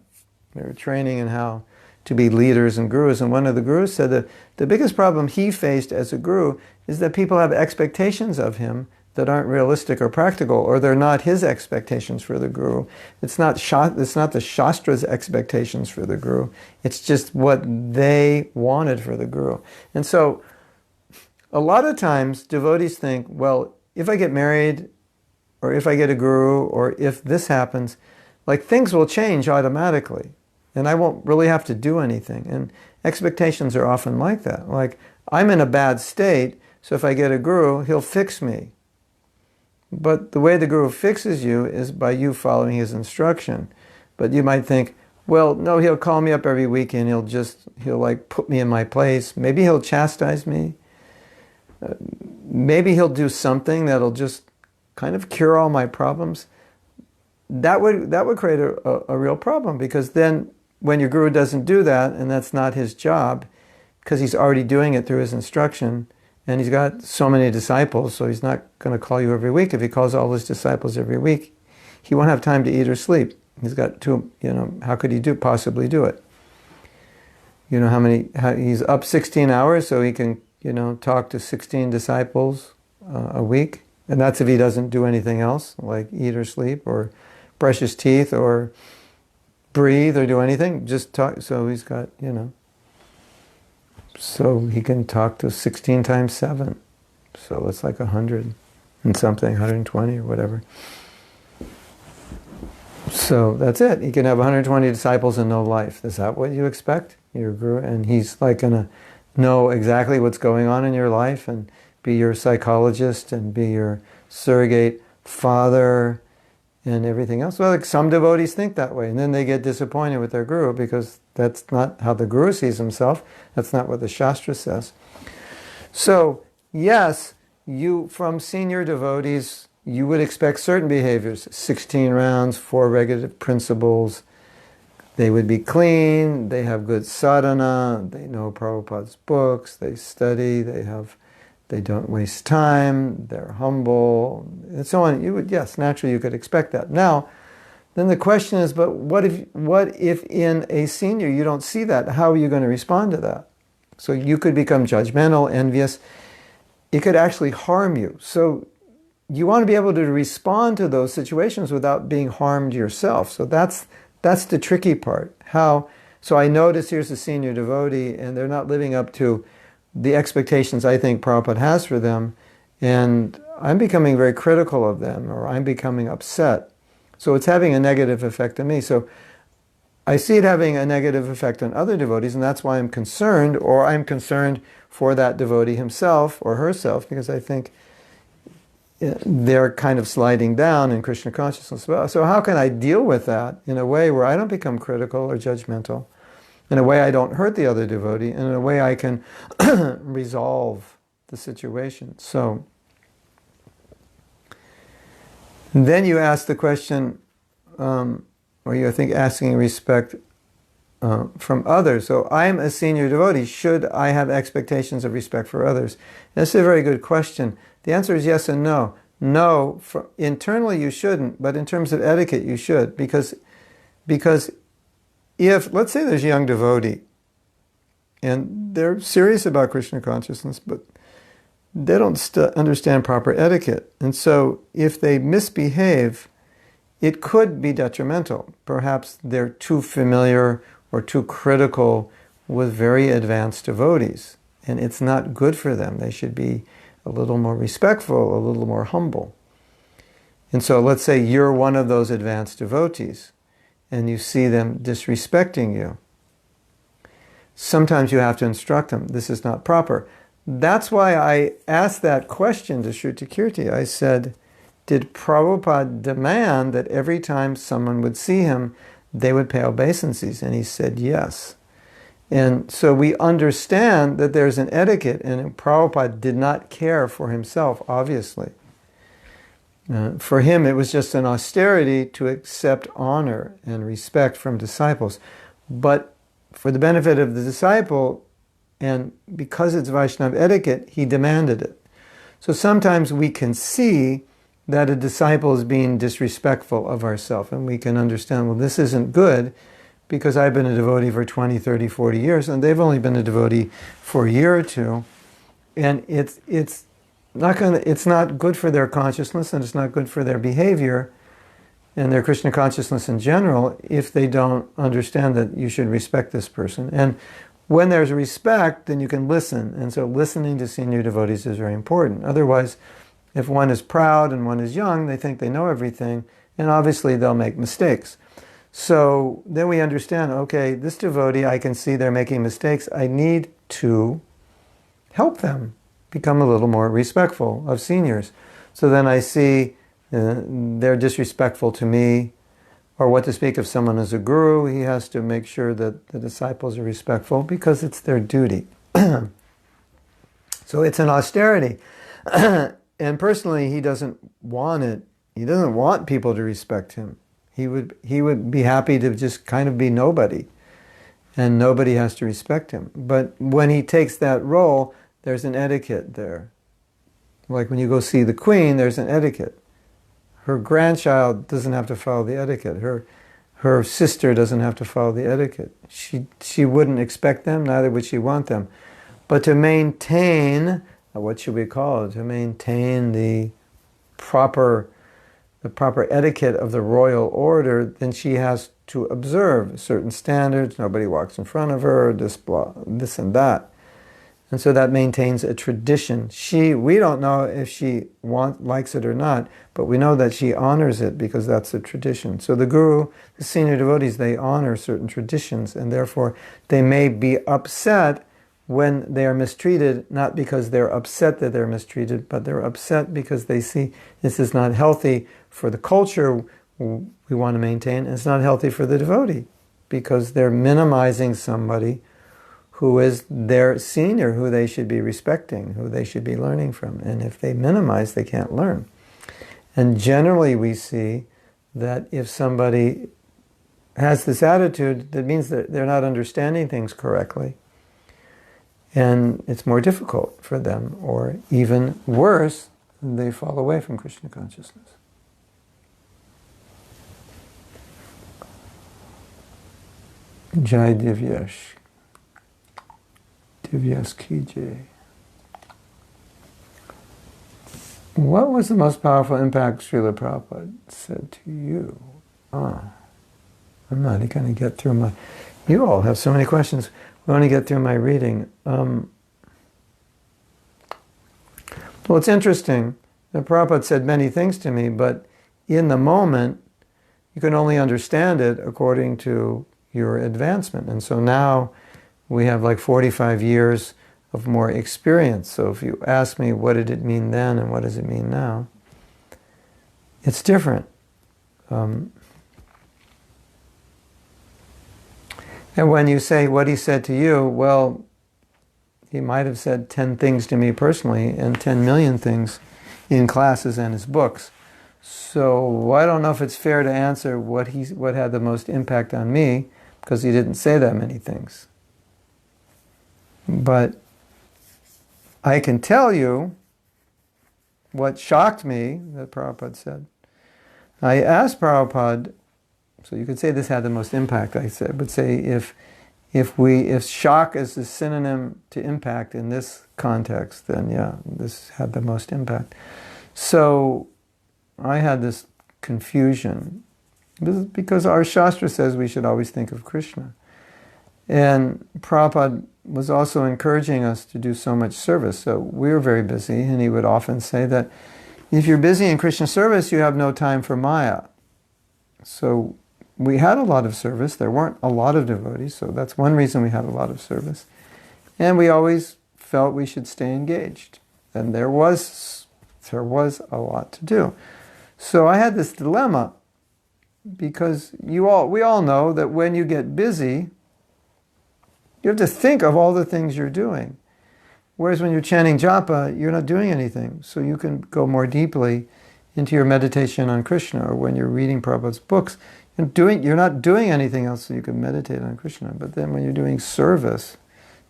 S1: they were training in how to be leaders and gurus, and one of the gurus said that the biggest problem he faced as a guru is that people have expectations of him that aren't realistic or practical, or they're not his expectations for the guru. It's not the Shastra's expectations for the guru. It's just what they wanted for the guru. And so a lot of times devotees think, well, if I get married, or if I get a guru, or if this happens, like things will change automatically, and I won't really have to do anything. And expectations are often like that. Like, I'm in a bad state, so if I get a guru, he'll fix me. But the way the guru fixes you is by you following his instruction. But you might think, well, no, he'll call me up every week and he'll like put me in my place. Maybe he'll chastise me. Maybe he'll do something that'll just kind of cure all my problems. That would create a real problem, because then when your guru doesn't do that, and that's not his job, because he's already doing it through his instruction, and he's got so many disciples, so he's not going to call you every week. If he calls all his disciples every week, he won't have time to eat or sleep. He's got how could he possibly do it? He's up 16 hours, so he can, talk to 16 disciples a week. And that's if he doesn't do anything else, like eat or sleep or brush his teeth or breathe or do anything. Just talk. So he's got, so he can talk to 16 times 7. So it's like 100 and something, 120 or whatever. So that's it. He can have 120 disciples and no life. Is that what you expect? Your guru, and he's like going to know exactly what's going on in your life and be your psychologist and be your surrogate father and everything else. Well, like some devotees think that way, and then they get disappointed with their guru because that's not how the guru sees himself. That's not what the Shastra says. So, yes, from senior devotees, you would expect certain behaviors. 16 rounds, 4 regulative principles. They would be clean, they have good sadhana, they know Prabhupada's books, they study, they don't waste time, they're humble, and so on. Naturally you could expect that. Now, then the question is, but what if in a senior you don't see that? How are you going to respond to that? So you could become judgmental, envious. It could actually harm you. So you want to be able to respond to those situations without being harmed yourself. So that's the tricky part. So I notice here's a senior devotee and they're not living up to the expectations I think Prabhupada has for them, and I'm becoming very critical of them, or I'm becoming upset. So it's having a negative effect on me. So I see it having a negative effect on other devotees, and that's why I'm concerned, or I'm concerned for that devotee himself or herself, because I think they're kind of sliding down in Krishna consciousness. So how can I deal with that in a way where I don't become critical or judgmental, in a way I don't hurt the other devotee, and in a way I can resolve the situation? So then you ask the question, or you think asking respect from others. So I'm a senior devotee. Should I have expectations of respect for others? That's a very good question. The answer is yes and no. No, internally you shouldn't, but in terms of etiquette you should, because if, let's say there's a young devotee, and they're serious about Krishna consciousness, but they don't understand proper etiquette. And so if they misbehave, it could be detrimental. Perhaps they're too familiar or too critical with very advanced devotees, and it's not good for them. They should be a little more respectful, a little more humble. And so let's say you're one of those advanced devotees, and you see them disrespecting you. Sometimes you have to instruct them, this is not proper. That's why I asked that question to Shruti-kirti. I said, did Prabhupada demand that every time someone would see him, they would pay obeisances? And he said yes. And so we understand that there's an etiquette, and Prabhupada did not care for himself, obviously. For him, it was just an austerity to accept honor and respect from disciples. But for the benefit of the disciple, and because it's Vaishnava etiquette, he demanded it. So sometimes we can see that a disciple is being disrespectful of ourselves, and we can understand, well, this isn't good, because I've been a devotee for 20, 30, 40 years, and they've only been a devotee for a year or two, and it's not good for their consciousness, and it's not good for their behavior and their Krishna consciousness in general if they don't understand that you should respect this person. And when there's respect, then you can listen, and so listening to senior devotees is very important. Otherwise, if one is proud and one is young, they think they know everything, and obviously they'll make mistakes. So then we understand, okay, this devotee, I can see they're making mistakes. I need to help them become a little more respectful of seniors. So then I see they're disrespectful to me, or what to speak of someone as a guru. He has to make sure that the disciples are respectful because it's their duty. So it's an austerity. And personally, he doesn't want it. He doesn't want people to respect him. He would be happy to just kind of be nobody, and nobody has to respect him. But when he takes that role, there's an etiquette there. Like when you go see the queen, there's an etiquette. Her grandchild doesn't have to follow the etiquette. Her sister doesn't have to follow the etiquette. She wouldn't expect them, neither would she want them. But to maintain, what should we call it? To maintain the proper the proper etiquette of the royal order, then she has to observe certain standards. Nobody walks in front of her, this and that. And so that maintains a tradition. We don't know if she likes it or not, but we know that she honors it because that's a tradition. So the guru, the senior devotees, they honor certain traditions, and therefore they may be upset when they are mistreated, not because they're upset that they're mistreated, but they're upset because they see this is not healthy for the culture we want to maintain, and it's not healthy for the devotee, because they're minimizing somebody who is their senior, who they should be respecting, who they should be learning from. And if they minimize, they can't learn. And generally we see that if somebody has this attitude, that means that they're not understanding things correctly. And it's more difficult for them, or even worse, they fall away from Krishna consciousness. Jai Divyash. Divya's ki jai. What was the most powerful impact Srila Prabhupada said to you? I'm not going to get through my... You all have so many questions. We want to get through my reading. Well, it's interesting that Prabhupada said many things to me, but in the moment, you can only understand it according to your advancement. And so now we have like 45 years of more experience. So if you ask me what did it mean then and what does it mean now, it's different. And when you say what he said to you, well, he might have said 10 things to me personally and 10 million things in classes and his books. So I don't know if it's fair to answer what had the most impact on me, because he didn't say that many things. But I can tell you what shocked me that Prabhupada said. I asked Prabhupada, so you could say this had the most impact, I would say if shock is a synonym to impact in this context, then yeah, this had the most impact. So I had this confusion, because our Shastra says we should always think of Krishna. And Prabhupada was also encouraging us to do so much service. So we were very busy, and he would often say that if you're busy in Krishna service, you have no time for Maya. So we had a lot of service. There weren't a lot of devotees, so that's one reason we had a lot of service. And we always felt we should stay engaged. And there was a lot to do. So I had this dilemma, because we all know that when you get busy, you have to think of all the things you're doing. Whereas when you're chanting japa, you're not doing anything. So you can go more deeply into your meditation on Krishna, or when you're reading Prabhupada's books, you're not doing anything else, so you can meditate on Krishna. But then when you're doing service,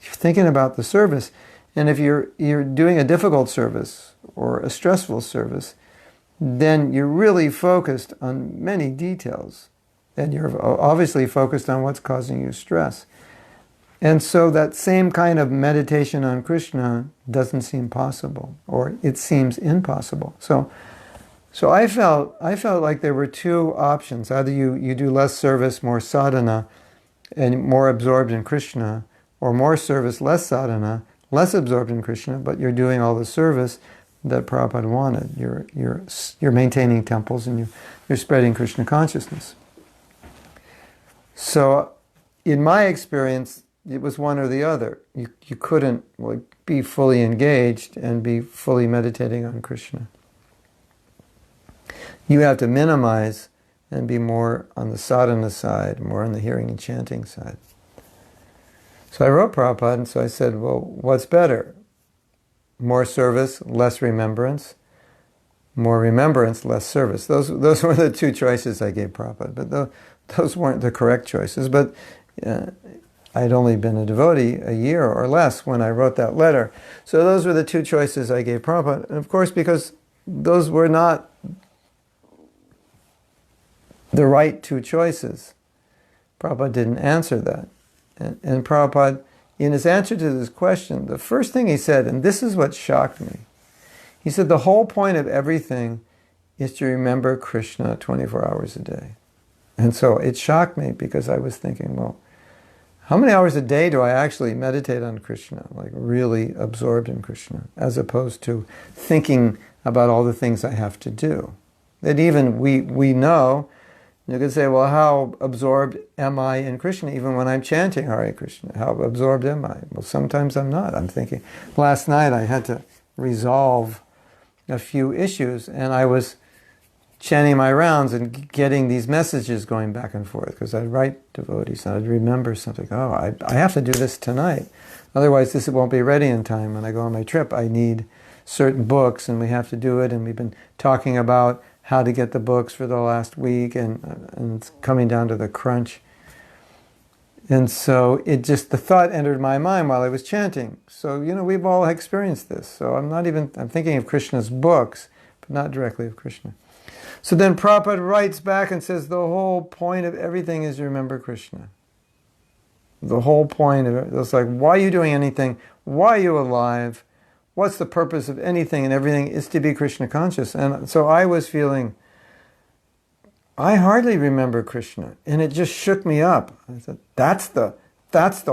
S1: you're thinking about the service. And if you're doing a difficult service or a stressful service, then you're really focused on many details. And you're obviously focused on what's causing you stress. And so that same kind of meditation on Krishna doesn't seem possible, or it seems impossible. So I felt like there were two options. Either you do less service, more sadhana, and more absorbed in Krishna, or more service, less sadhana, less absorbed in Krishna, but you're doing all the service that Prabhupada wanted. You're maintaining temples, and you're spreading Krishna consciousness. So in my experience, it was one or the other. You couldn't be fully engaged and be fully meditating on Krishna. You have to minimize and be more on the sadhana side, more on the hearing and chanting side. So I wrote Prabhupada, and so I said, well, what's better? More service, less remembrance. More remembrance, less service. Those were the two choices I gave Prabhupada, but those weren't the correct choices. But I'd only been a devotee a year or less when I wrote that letter. So those were the two choices I gave Prabhupada. And of course, because those were not the right two choices, Prabhupada didn't answer that. And Prabhupada, in his answer to this question, the first thing he said, and this is what shocked me, he said the whole point of everything is to remember Krishna 24 hours a day. And so it shocked me because I was thinking, well, how many hours a day do I actually meditate on Krishna, like really absorbed in Krishna, as opposed to thinking about all the things I have to do? That even we know, you could say, well, how absorbed am I in Krishna even when I'm chanting Hare Krishna? How absorbed am I? Well, sometimes I'm not. I'm thinking, last night I had to resolve a few issues, and I was chanting my rounds and getting these messages going back and forth, because I'd write devotees and I'd remember something. Oh, I have to do this tonight. Otherwise this won't be ready in time. When I go on my trip, I need certain books and we have to do it. And we've been talking about how to get the books for the last week, and it's coming down to the crunch. And so the thought entered my mind while I was chanting. So, we've all experienced this. So I'm thinking of Krishna's books, but not directly of Krishna. So then Prabhupada writes back and says, the whole point of everything is to remember Krishna. The whole point of it. It's like, why are you doing anything? Why are you alive? What's the purpose of anything and everything is to be Krishna conscious. And so I was feeling, I hardly remember Krishna. And it just shook me up. I said, that's the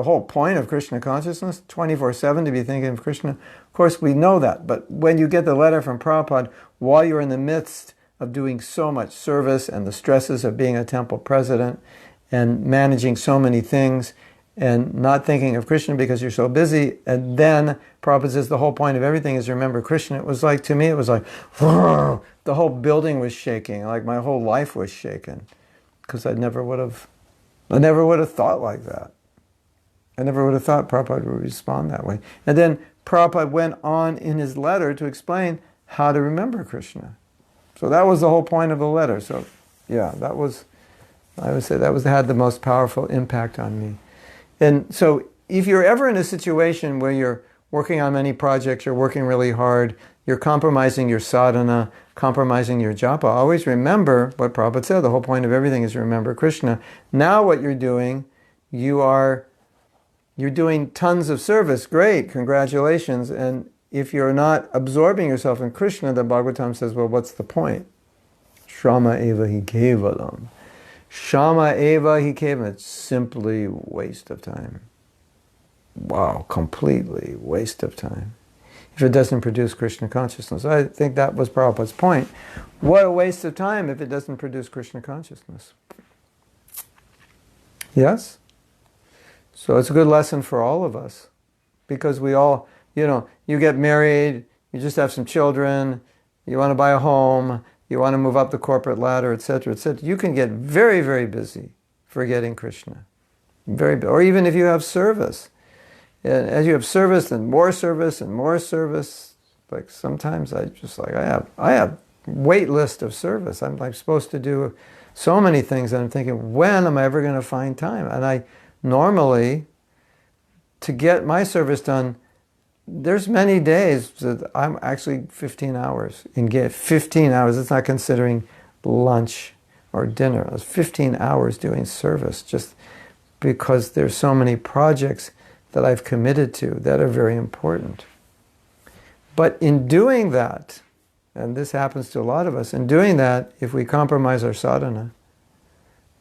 S1: whole point of Krishna consciousness, 24/7 to be thinking of Krishna. Of course, we know that. But when you get the letter from Prabhupada, while you're in the midst of doing so much service and the stresses of being a temple president and managing so many things and not thinking of Krishna because you're so busy, and then Prabhupada says the whole point of everything is to remember Krishna. It was like, to me, it was like, whoa, the whole building was shaking, like my whole life was shaken, because I never would have thought like that. I never would have thought Prabhupada would respond that way. And then Prabhupada went on in his letter to explain how to remember Krishna. So that was the whole point of the letter. So, yeah, I would say that had the most powerful impact on me. And so if you're ever in a situation where you're working on many projects, you're working really hard, you're compromising your sadhana, compromising your japa, always remember what Prabhupada said. The whole point of everything is to remember Krishna. Now what you're doing, you're doing tons of service. Great, congratulations. And if you're not absorbing yourself in Krishna, the Bhagavatam says, well, what's the point? Shrama eva hi kevalam. Shama eva hi kevalam. It's simply waste of time. Wow, completely waste of time. If it doesn't produce Krishna consciousness. I think that was Prabhupada's point. What a waste of time if it doesn't produce Krishna consciousness. Yes? So it's a good lesson for all of us. Because we all, you get married, you just have some children, you want to buy a home, you want to move up the corporate ladder, etc., etc. You can get very, very busy forgetting Krishna. Or even if you have service. And as you have service and more service and more service, like sometimes I have wait list of service. I'm like supposed to do so many things and I'm thinking, when am I ever going to find time? And I normally, to get my service done, there's many days that I'm actually 15 hours. 15 hours, it's not considering lunch or dinner. I was 15 hours doing service just because there's so many projects that I've committed to that are very important. But in doing that, and this happens to a lot of us, in doing that, if we compromise our sadhana,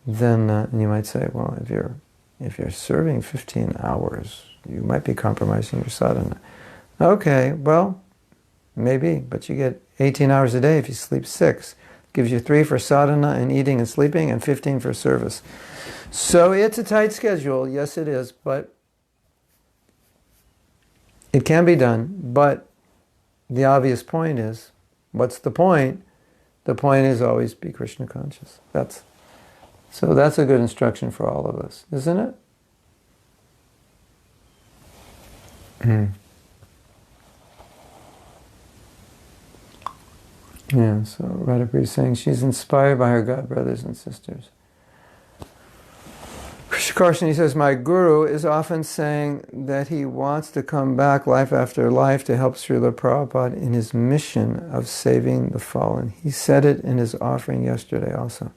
S1: then you might say, well, if you're serving 15 hours, you might be compromising your sadhana. Okay, well, maybe, but you get 18 hours a day if you sleep 6. Gives you 3 for sadhana and eating and sleeping, and 15 for service. So it's a tight schedule, yes it is, but it can be done. But the obvious point is, what's the point? The point is always be Krishna conscious. So that's a good instruction for all of us, isn't it? Yeah, so Radharani is saying she's inspired by her god brothers and sisters. Kṛṣṇa says, my guru is often saying that he wants to come back life after life to help Śrīla Prabhupada in his mission of saving the fallen. He said it in his offering yesterday also.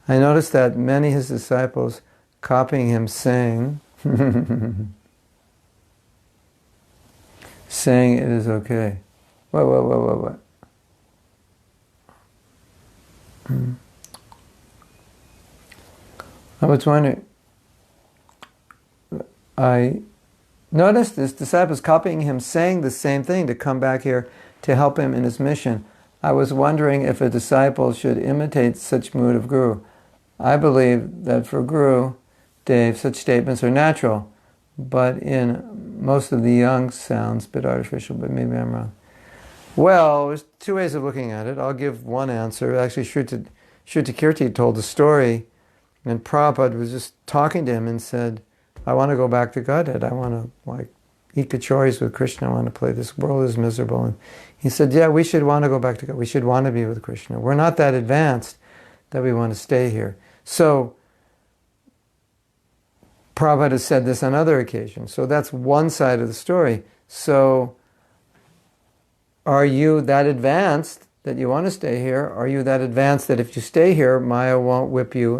S1: I noticed that many of his disciples copying him saying, saying it is okay. What? I was wondering, I noticed this disciples copying him saying the same thing to come back here to help him in his mission. I was wondering if a disciple should imitate such mood of Guru. I believe that for Guru Dev, such statements are natural, but in most of the young sounds a bit artificial, but maybe I'm wrong. Well, there's two ways of looking at it. I'll give one answer. Actually, Shrutakirti told a story, and Prabhupada was just talking to him and said, I want to go back to Godhead. I want to eat kachoris with Krishna. I want to play. This world is miserable. And he said, yeah, we should want to go back to God. We should want to be with Krishna. We're not that advanced that we want to stay here. So, Prabhupada has said this on other occasions. So that's one side of the story. So, are you that advanced that you want to stay here? Are you that advanced that if you stay here, Maya won't whip you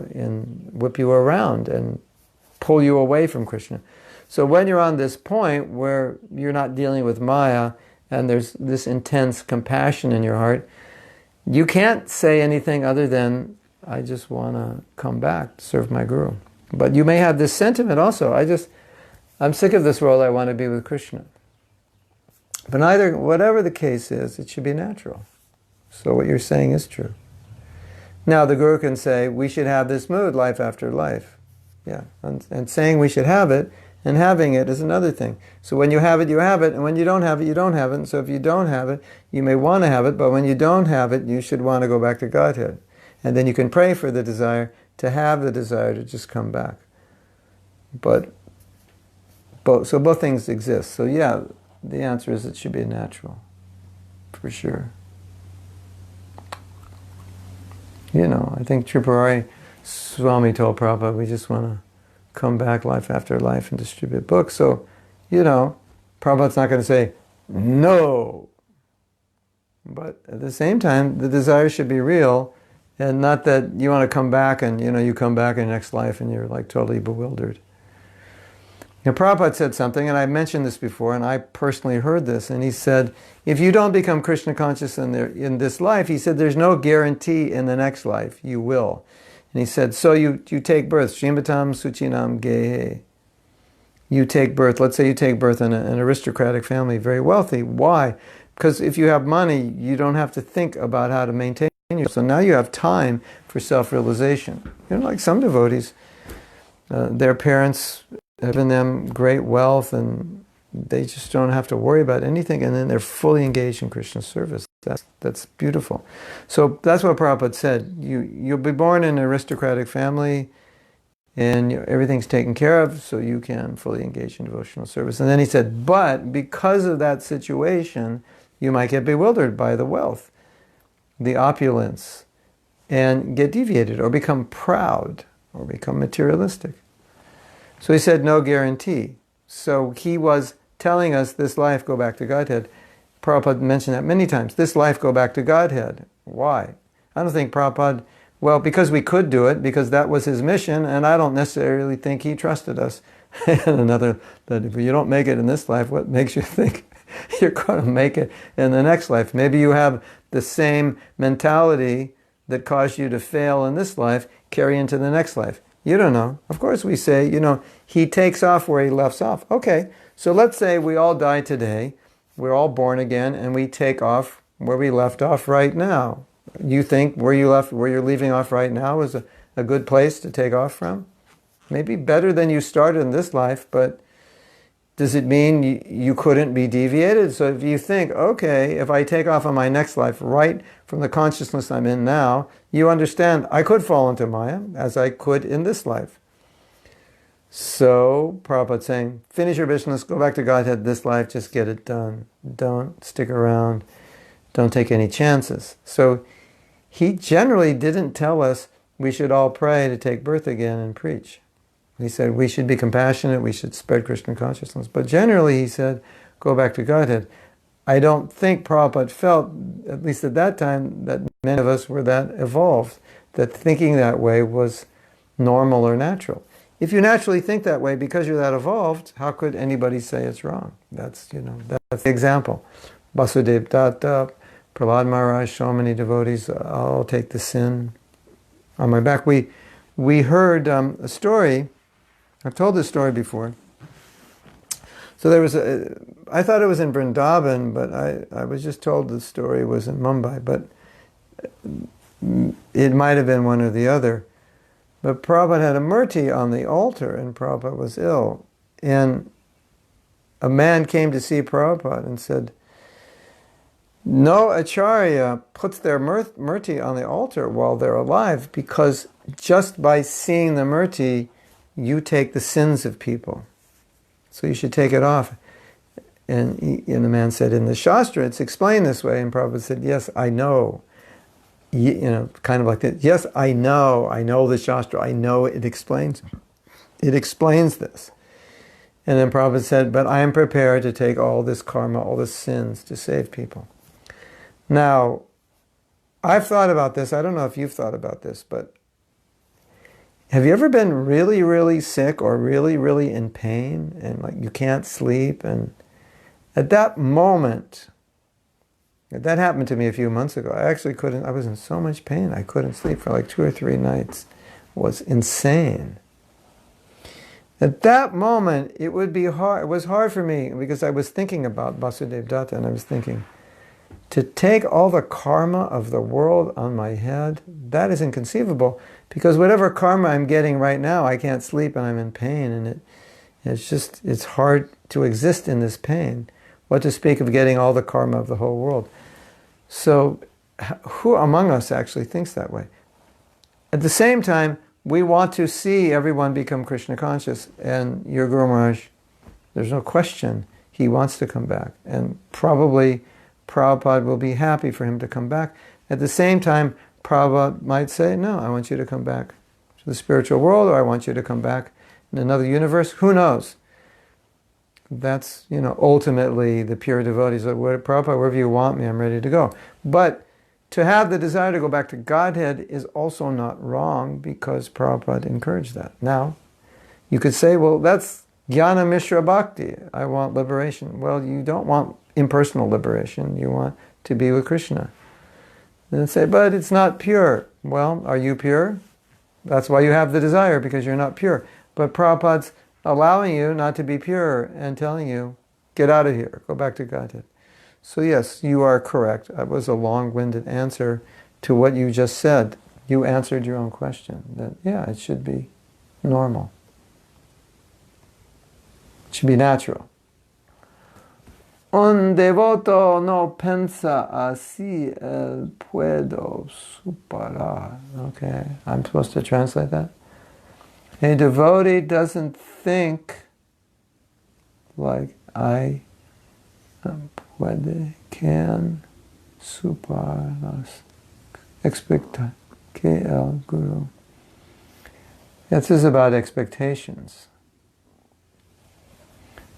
S1: around and pull you away from Krishna? So when you're on this point where you're not dealing with Maya and there's this intense compassion in your heart, you can't say anything other than, I just want to come back to serve my Guru. But you may have this sentiment also, I'm sick of this world, I want to be with Krishna. But whatever the case is, it should be natural. So what you're saying is true. Now the Guru can say, we should have this mood life after life. Yeah, and saying we should have it, and having it is another thing. So when you have it, you have it, and when you don't have it, you don't have it. And so if you don't have it, you may want to have it, but when you don't have it, you should want to go back to Godhead. And then you can pray for the desire to have the desire to just come back. But both things exist. So yeah, the answer is it should be natural, for sure. I think Tripurari Swami told Prabhupada, we just want to come back life after life and distribute books. So, Prabhupada's not going to say, no. But at the same time, the desire should be real, and not that you want to come back and, you come back in the next life and you're like totally bewildered. Prabhupada said something, and I mentioned this before, and I personally heard this, and he said, if you don't become Krishna conscious in this life, he said, there's no guarantee in the next life you will. And he said, so you take birth, Srimatam Suchinam Gehe. You take birth, let's say you take birth in an aristocratic family, very wealthy. Why? Because if you have money, you don't have to think about how to maintain yourself. So now you have time for self-realization. Like some devotees, their parents have given them great wealth and they just don't have to worry about anything, and then they're fully engaged in Krishna's service. That's beautiful. So that's what Prabhupada said. You'll be born in an aristocratic family and everything's taken care of, so you can fully engage in devotional service. And then he said, but because of that situation, you might get bewildered by the wealth, the opulence, and get deviated or become proud or become materialistic. So he said, no guarantee. So he was telling us this life, go back to Godhead. Prabhupada mentioned that many times. This life, go back to Godhead. Why? I don't think Prabhupada, because we could do it, because that was his mission, and I don't necessarily think he trusted us. And that if you don't make it in this life, what makes you think you're going to make it in the next life? Maybe you have the same mentality that caused you to fail in this life, carry into the next life. You don't know. Of course we say, he takes off where he left off. Okay, so let's say we all die today, we're all born again, and we take off where we left off right now. You think where you're leaving off right now is a good place to take off from? Maybe better than you started in this life, but does it mean you couldn't be deviated? So if you think, okay, if I take off on my next life right from the consciousness I'm in now, you understand I could fall into Maya as I could in this life. So Prabhupada's saying, finish your business, go back to Godhead this life, just get it done. Don't stick around. Don't take any chances. So he generally didn't tell us we should all pray to take birth again and preach. He said we should be compassionate, we should spread Krishna consciousness. But generally he said, go back to Godhead. I don't think Prabhupada felt, at least at that time, that many of us were that evolved, that thinking that way was normal or natural. If you naturally think that way because you're that evolved, how could anybody say it's wrong? That's the example. Vasudev Datta, Prahlad Maharaj, so many devotees, I'll take the sin. on my back. We heard a story. I've told this story before. So there was I thought it was in Vrindavan, but I was just told the story was in Mumbai, but it might have been one or the other. But Prabhupada had a murti on the altar, and Prabhupada was ill. And a man came to see Prabhupada and said, no acharya puts their murti on the altar while they're alive, because just by seeing the murti, you take the sins of people. So you should take it off. And the man said, in the Shastra, it's explained this way. And Prabhupada said, yes, I know. Kind of like that. Yes, I know the Shastra. I know it explains this. And then Prabhupada said, but I am prepared to take all this karma, all the sins to save people. Now, I've thought about this. I don't know if you've thought about this, but have you ever been really, really sick or really, really in pain and like you can't sleep? And at that moment, that happened to me a few months ago. I actually couldn't, I was in so much pain. I couldn't sleep for like 2 or 3 nights. It was insane. At that moment, it would be hard. It was hard for me because I was thinking about Vasudeva and I was thinking, to take all the karma of the world on my head, that is inconceivable, because whatever karma I'm getting right now, I can't sleep and I'm in pain, and it's hard to exist in this pain. What to speak of getting all the karma of the whole world? So who among us actually thinks that way? At the same time, we want to see everyone become Krishna conscious, and your Guru Maharaj, there's no question, he wants to come back, and probably Prabhupada will be happy for him to come back. At the same time, Prabhupada might say, no, I want you to come back to the spiritual world, or I want you to come back in another universe. Who knows? That's, ultimately the pure devotees. Like, Prabhupada, wherever you want me, I'm ready to go. But to have the desire to go back to Godhead is also not wrong, because Prabhupada encouraged that. Now, you could say, well, that's Jnana Mishra Bhakti. I want liberation. Well, you don't want impersonal liberation. You want to be with Krishna. Then say, but it's not pure. Well, are you pure? That's why you have the desire, because you're not pure. But Prabhupada's allowing you not to be pure and telling you, get out of here, go back to Godhead. So yes, you are correct. That was a long-winded answer to what you just said. You answered your own question. That, yeah, it should be normal. It should be natural. Un devoto no pensa así el puedo superar. Okay, I'm supposed to translate that? A devotee doesn't think like I can superar las expectativas que el Guru. This is about expectations.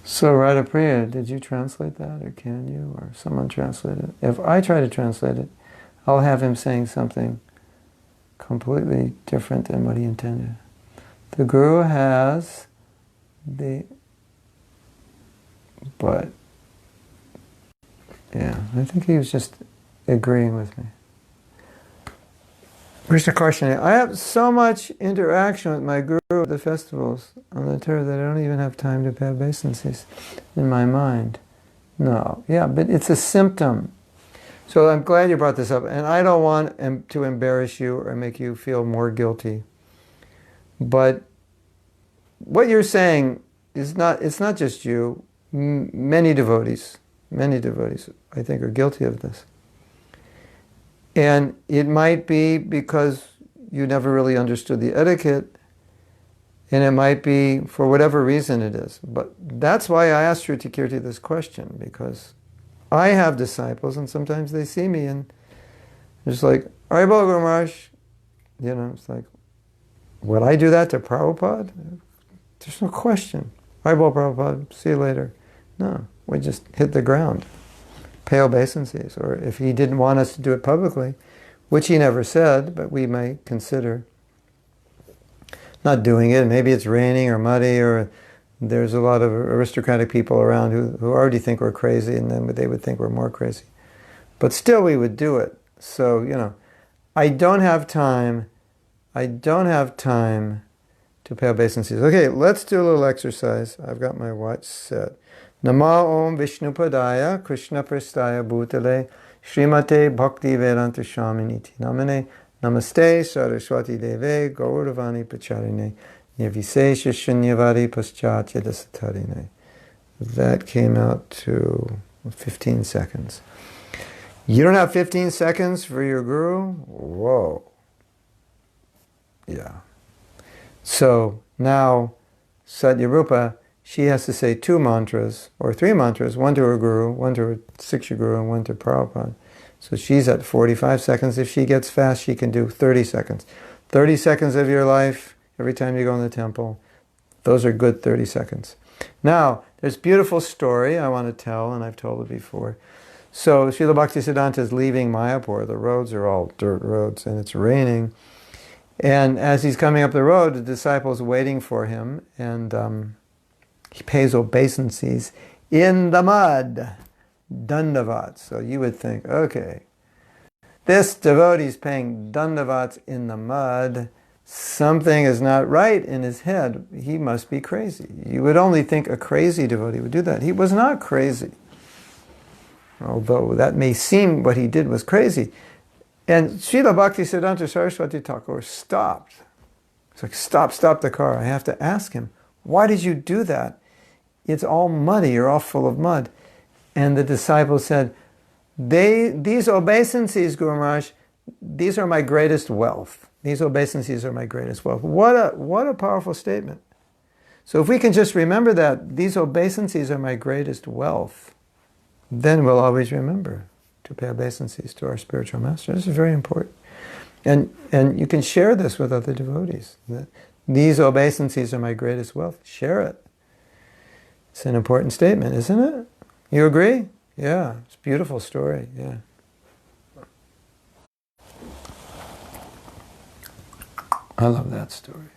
S1: So Radha Priya, did you translate that, or can you, or someone translate it? If I try to translate it, I'll have him saying something completely different than what he intended. The Guru has but yeah, I think he was just agreeing with me. Krishna Karshani, I have so much interaction with my Guru at the festivals on the tour that I don't even have time to pay obeisances in my mind. No, yeah, but it's a symptom. So I'm glad you brought this up, and I don't want to embarrass you or make you feel more guilty. But what you're saying is it's not just you. Many devotees, I think, are guilty of this. And it might be because you never really understood the etiquette, and it might be for whatever reason it is. But that's why I asked Shruti Kirti this question, because I have disciples, and sometimes they see me, and it's like, Haribol Guru Maharaj, it's like, would I do that to Prabhupada? There's no question. Haribol Prabhupada, see you later. No, we just hit the ground. Pay obeisances, or if he didn't want us to do it publicly, which he never said, but we may consider not doing it. Maybe it's raining or muddy, or there's a lot of aristocratic people around who already think we're crazy, and then they would think we're more crazy. But still we would do it. So, I don't have time. I don't have time to pay obeisances. Okay, let's do a little exercise. I've got my watch set. Nama Om viṣṇu-pādāya kṛṣṇa-preṣṭhāya bhū-tale śrīmate bhaktivedānta-svāminn nāmine namaste sārasvate deve gaura-vāṇī-pracāriṇe nirviṣeṣa-śūnyavādi-pāścātya-deśa-tāriṇe. That came out to 15 seconds. You don't have 15 seconds for your guru? Whoa. Yeah. So now Satyarupa, she has to say 2 mantras or 3 mantras, one to her guru, one to her Siksha guru, and one to Prabhupada. So she's at 45 seconds. If she gets fast, she can do 30 seconds. 30 seconds of your life, every time you go in the temple, those are good 30 seconds. Now, there's a beautiful story I want to tell, and I've told it before. So Srila Bhaktisiddhanta is leaving Mayapur. The roads are all dirt roads, and it's raining. And as he's coming up the road, the disciple's waiting for him, and he pays obeisances in the mud. Dandavats. So you would think, okay, this devotee's paying dandavats in the mud. Something is not right in his head. He must be crazy. You would only think a crazy devotee would do that. He was not crazy. Although that may seem what he did was crazy. And Srila Bhaktisiddhanta Sarasvati Thakur stopped. It's like, stop the car. I have to ask him, why did you do that? It's all muddy. You're all full of mud. And the disciple said, these obeisances, Guru Maharaj, these are my greatest wealth. These obeisances are my greatest wealth. What a powerful statement. So if we can just remember that, these obeisances are my greatest wealth, then we'll always remember to pay obeisances to our spiritual master. This is very important. And you can share this with other devotees. These obeisances are my greatest wealth. Share it. It's an important statement, isn't it? You agree? Yeah, it's a beautiful story, yeah. I love that story.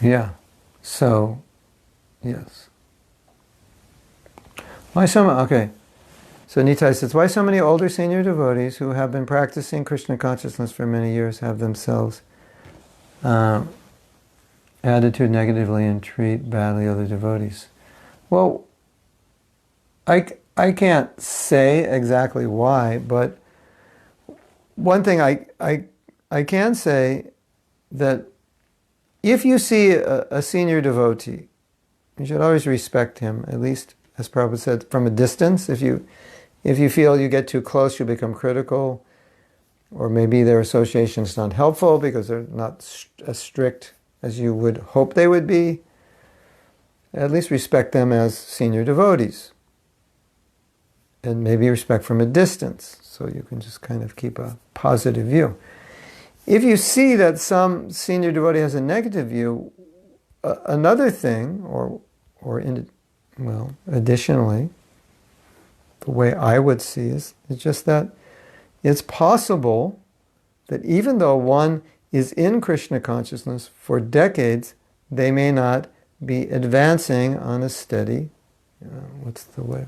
S1: Yeah, so, yes. Why so much? Okay. So Nitai says, why so many older senior devotees who have been practicing Krishna consciousness for many years have themselves attitude negatively and treat badly other devotees? Well, I can't say exactly why, but one thing I can say that if you see a senior devotee, you should always respect him, at least, as Prabhupada said, from a distance. If you feel you get too close, you become critical, or maybe their association is not helpful because they're not as strict as you would hope they would be, at least respect them as senior devotees. And maybe respect from a distance, so you can just kind of keep a positive view. If you see that some senior devotee has a negative view, another thing, additionally, the way I would see is just that it's possible that even though one is in Krishna consciousness for decades, they may not be advancing on a steady, what's the word?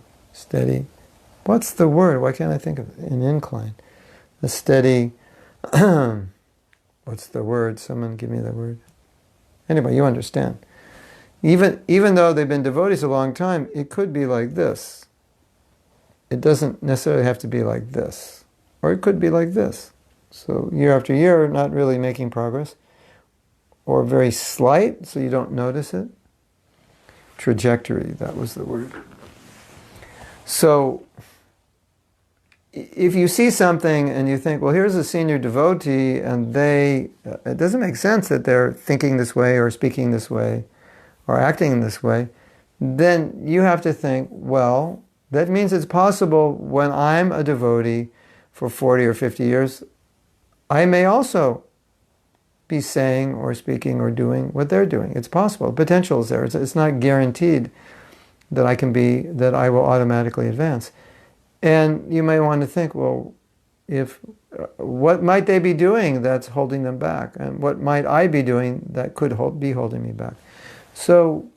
S1: What's the word? Why can't I think of it? An incline. A steady, what's the word? Someone give me the word. Anyway, you understand. Even though they've been devotees a long time, it could be like this. It doesn't necessarily have to be like this. Or it could be like this. So year after year, not really making progress. Or very slight, so you don't notice it. Trajectory, that was the word. So, if you see something and you think, well, here's a senior devotee, and it doesn't make sense that they're thinking this way, or speaking this way, or acting this way, then you have to think, well, that means it's possible when I'm a devotee for 40 or 50 years, I may also be saying or speaking or doing what they're doing. It's possible. Potential is there. It's not guaranteed that I will automatically advance. And you may want to think, well, what might they be doing that's holding them back? And what might I be doing that could be holding me back? So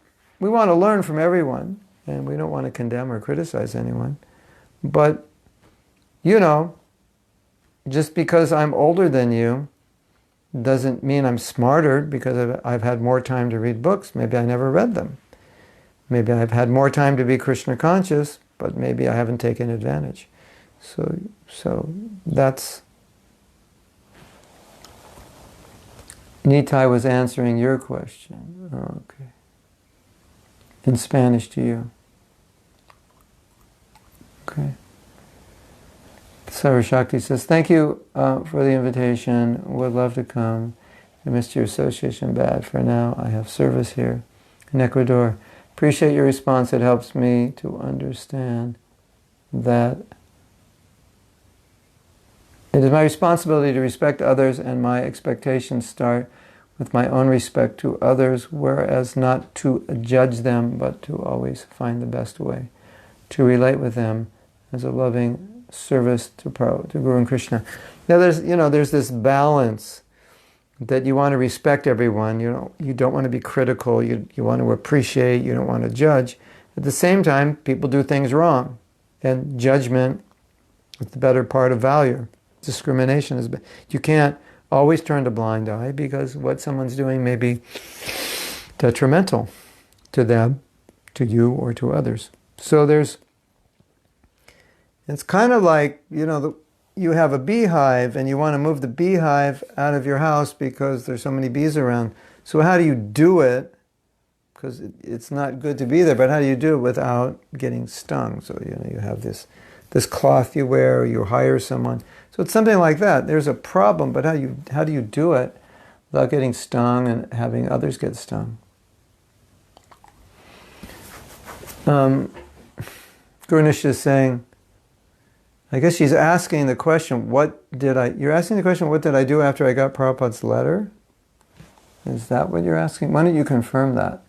S1: we want to learn from everyone, and we don't want to condemn or criticize anyone. But, just because I'm older than you doesn't mean I'm smarter because I've had more time to read books. Maybe I never read them. Maybe I've had more time to be Krishna conscious, but maybe I haven't taken advantage. So that's... Nitai was answering your question. Okay. In Spanish to you. Okay. Sarashakti says, thank you for the invitation. Would love to come. I missed your association bad. For now, I have service here in Ecuador. Appreciate your response. It helps me to understand that it is my responsibility to respect others, and my expectations start with my own respect to others, whereas not to judge them, but to always find the best way to relate with them as a loving service to Guru and Krishna. Now there's this balance that you want to respect everyone, you don't want to be critical, you want to appreciate, you don't want to judge. At the same time, people do things wrong, and judgment is the better part of valor. Discrimination is... You can't always turn a blind eye because what someone's doing may be detrimental to them, to you, or to others. So it's kind of like, you have a beehive and you want to move the beehive out of your house because there's so many bees around. So how do you do it? Because it's not good to be there, but how do you do it without getting stung? So, you have this cloth you wear, or you hire someone. So it's something like that. There's a problem, but how do you do it without getting stung and having others get stung? Gurnish is saying, I guess she's asking the question, you're asking the question, what did I do after I got Prabhupada's letter? Is that what you're asking? Why don't you confirm that?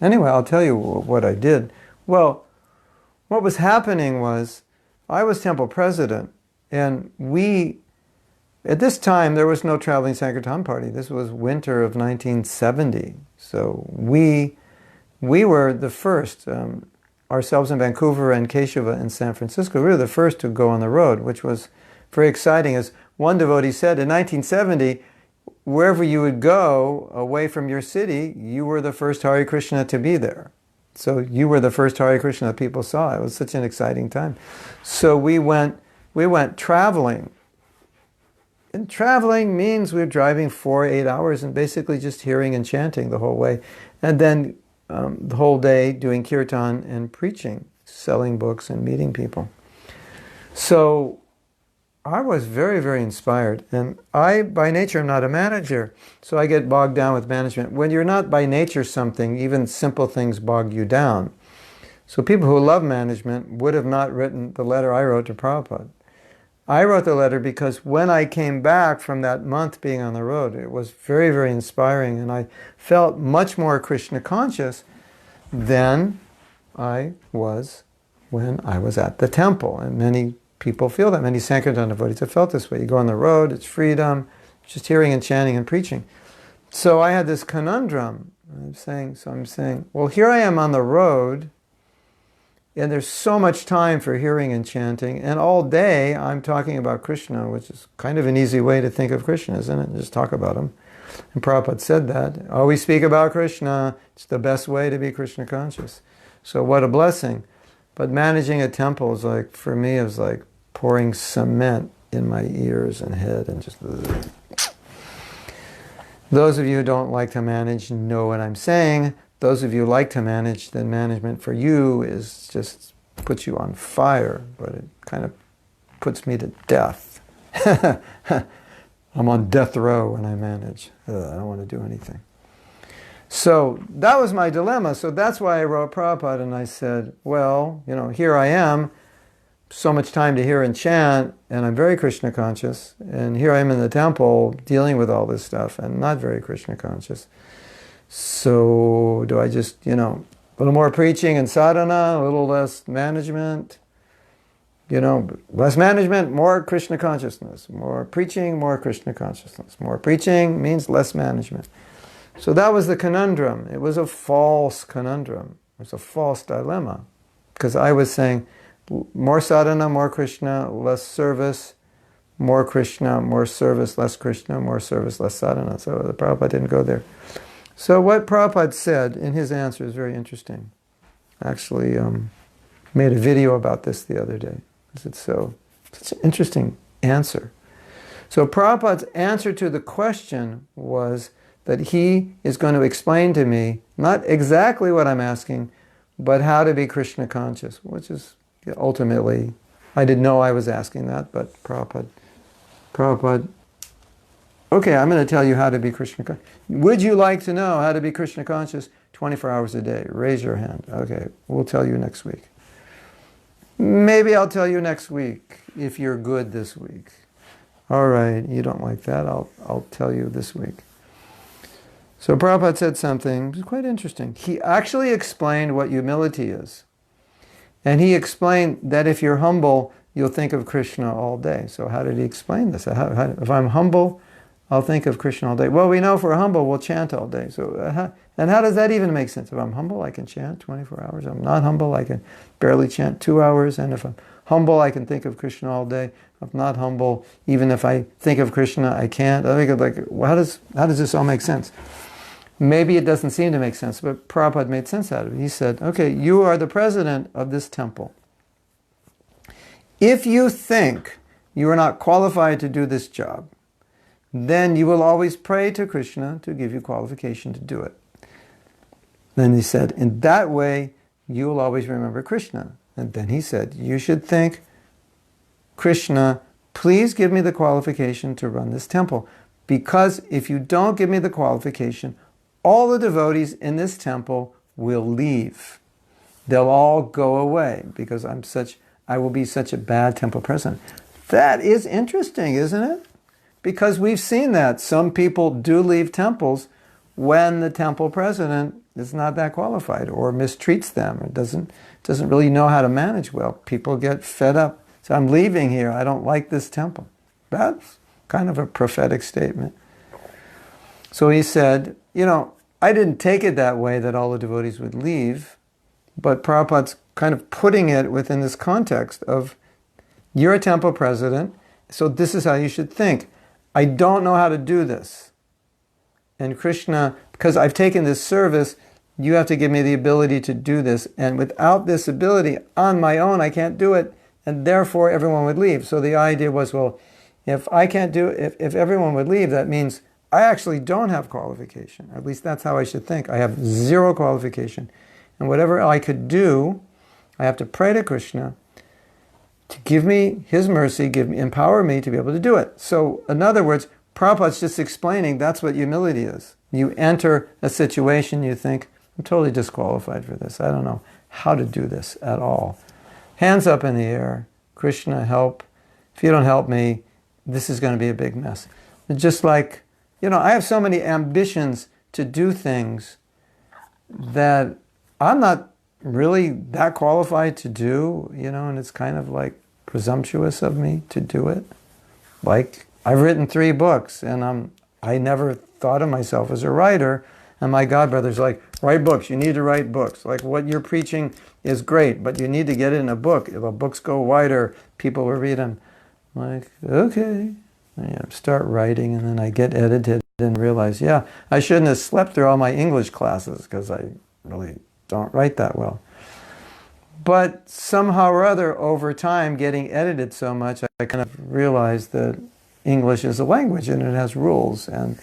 S1: Anyway, I'll tell you what I did. Well, what was happening was, I was temple president, and at this time, there was no traveling Sankirtan party. This was winter of 1970. So we were the first, ourselves in Vancouver and Keshava in San Francisco, we were the first to go on the road, which was very exciting. As one devotee said, in 1970, wherever you would go away from your city, you were the first Hare Krishna to be there. So you were the first Hare Krishna that people saw. It was such an exciting time. So we went traveling. And traveling means we were driving 8 hours and basically just hearing and chanting the whole way. And then the whole day doing kirtan and preaching, selling books and meeting people. So I was very, very inspired. And I, by nature, am not a manager. So I get bogged down with management. When you're not by nature something, even simple things bog you down. So people who love management would have not written the letter I wrote to Prabhupada. I wrote the letter because when I came back from that month being on the road, it was very, very inspiring, and I felt much more Krishna conscious than I was when I was at the temple. And many people feel that. Many Sankirtan devotees have felt this way. You go on the road, it's freedom, just hearing and chanting and preaching. So I had this conundrum. I'm saying, well, here I am on the road, and there's so much time for hearing and chanting, and all day I'm talking about Krishna, which is kind of an easy way to think of Krishna, isn't it? Just talk about him. And Prabhupada said that. Always speak about Krishna. It's the best way to be Krishna conscious. So what a blessing. But managing a temple is like, for me, it was like pouring cement in my ears and head and just... Those of you who don't like to manage know what I'm saying. Those of you who like to manage, then management for you is just puts you on fire, but it kind of puts me to death. I'm on death row when I manage. I don't want to do anything. So that was my dilemma. So that's why I wrote Prabhupada, and I said, well, here I am, so much time to hear and chant, and I'm very Krishna conscious, and here I am in the temple dealing with all this stuff and not very Krishna conscious. So do I just, a little more preaching and sadhana, a little less management, less management, more Krishna consciousness, more preaching, more Krishna consciousness. More preaching means less management. So that was the conundrum. It was a false conundrum. It was a false dilemma. Because I was saying, more sadhana, more Krishna, less service, more Krishna, more service, less Krishna, more service, less sadhana. So the Prabhupada didn't go there. So what Prabhupada said in his answer is very interesting. I actually made a video about this the other day. It's such an interesting answer. So Prabhupada's answer to the question was that he is going to explain to me, not exactly what I'm asking, but how to be Krishna conscious, which is ultimately, I didn't know I was asking that, but Prabhupada, okay, I'm going to tell you how to be Krishna conscious. Would you like to know how to be Krishna conscious 24 hours a day? Raise your hand. Okay, we'll tell you next week. Maybe I'll tell you next week if you're good this week. All right, you don't like that, I'll tell you this week. So Prabhupada said something quite interesting. He actually explained what humility is. And he explained that if you're humble, you'll think of Krishna all day. So how did he explain this? If I'm humble, I'll think of Krishna all day. Well, we know if we're humble, we'll chant all day. So, and how does that even make sense? If I'm humble, I can chant 24 hours. If I'm not humble, I can barely chant 2 hours. And if I'm humble, I can think of Krishna all day. If I'm not humble, even if I think of Krishna, I can't. I think, like, well, how does this all make sense? Maybe it doesn't seem to make sense, but Prabhupada made sense out of it. He said, okay, you are the president of this temple. If you think you are not qualified to do this job, then you will always pray to Krishna to give you qualification to do it. Then he said, in that way, you will always remember Krishna. And then he said, you should think, Krishna, please give me the qualification to run this temple. Because if you don't give me the qualification, all the devotees in this temple will leave. They'll all go away because I will be such a bad temple president. That is interesting, isn't it? Because we've seen that. Some people do leave temples when the temple president is not that qualified or mistreats them or doesn't really know how to manage well. People get fed up. So I'm leaving here. I don't like this temple. That's kind of a prophetic statement. So he said, I didn't take it that way that all the devotees would leave, but Prabhupada's kind of putting it within this context of, you're a temple president, so this is how you should think. I don't know how to do this. And Krishna, because I've taken this service, you have to give me the ability to do this. And without this ability, on my own, I can't do it. And therefore, everyone would leave. So the idea was, well, if I can't do it, if everyone would leave, that means I actually don't have qualification. At least that's how I should think. I have zero qualification. And whatever I could do, I have to pray to Krishna to give me his mercy, empower me to be able to do it. So, in other words, Prabhupada's just explaining that's what humility is. You enter a situation, you think, I'm totally disqualified for this. I don't know how to do this at all. Hands up in the air. Krishna, help. If you don't help me, this is going to be a big mess. Just like, I have so many ambitions to do things that I'm not really that qualified to do, and it's kind of like presumptuous of me to do it. Like, I've written 3 books, and I never thought of myself as a writer, and my godbrother's like, write books, you need to write books. Like, what you're preaching is great, but you need to get it in a book. If the books go wider, people will read them. I'm like, okay. I start writing, and then I get edited and realize, I shouldn't have slept through all my English classes because I really don't write that well. But somehow or other, over time, getting edited so much, I kind of realized that English is a language and it has rules, and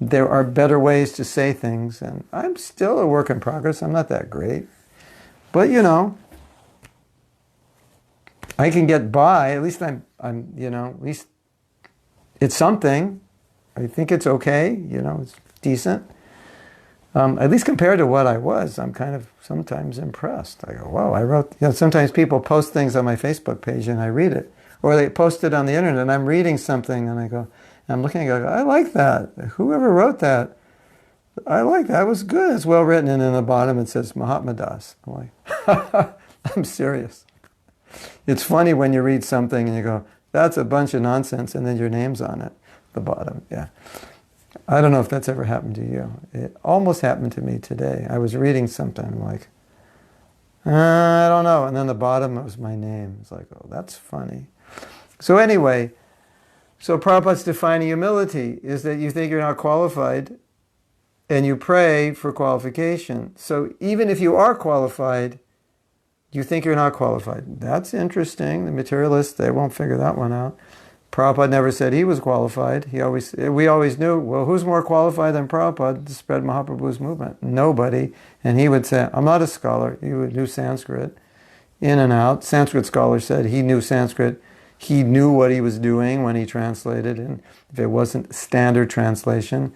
S1: there are better ways to say things, and I'm still a work in progress. I'm not that great. But, I can get by. At least I'm at least it's something. I think it's okay, it's decent. At least compared to what I was, I'm kind of sometimes impressed. I go, wow, I wrote, sometimes people post things on my Facebook page and I read it. Or they post it on the internet and I'm reading something and I'm looking and I go, I like that. Whoever wrote that, I like that. It was good. It's well written. And in the bottom it says Mahatma Das. I'm like, I'm serious. It's funny when you read something and you go, that's a bunch of nonsense, and then your name's on it, the bottom, I don't know if that's ever happened to you. It almost happened to me today. I was reading something, I'm like, I don't know. And then the bottom was my name. It's like, oh, that's funny. So anyway, So Prabhupada's defining humility is that you think you're not qualified and you pray for qualification. So even if you are qualified, you think you're not qualified. That's interesting. The materialists, they won't figure that one out. Prabhupada never said he was qualified. We always knew, well, who's more qualified than Prabhupada to spread Mahaprabhu's movement? Nobody. And he would say, I'm not a scholar. He would do Sanskrit in and out. Sanskrit scholars said he knew Sanskrit. He knew what he was doing when he translated. And if it wasn't standard translation,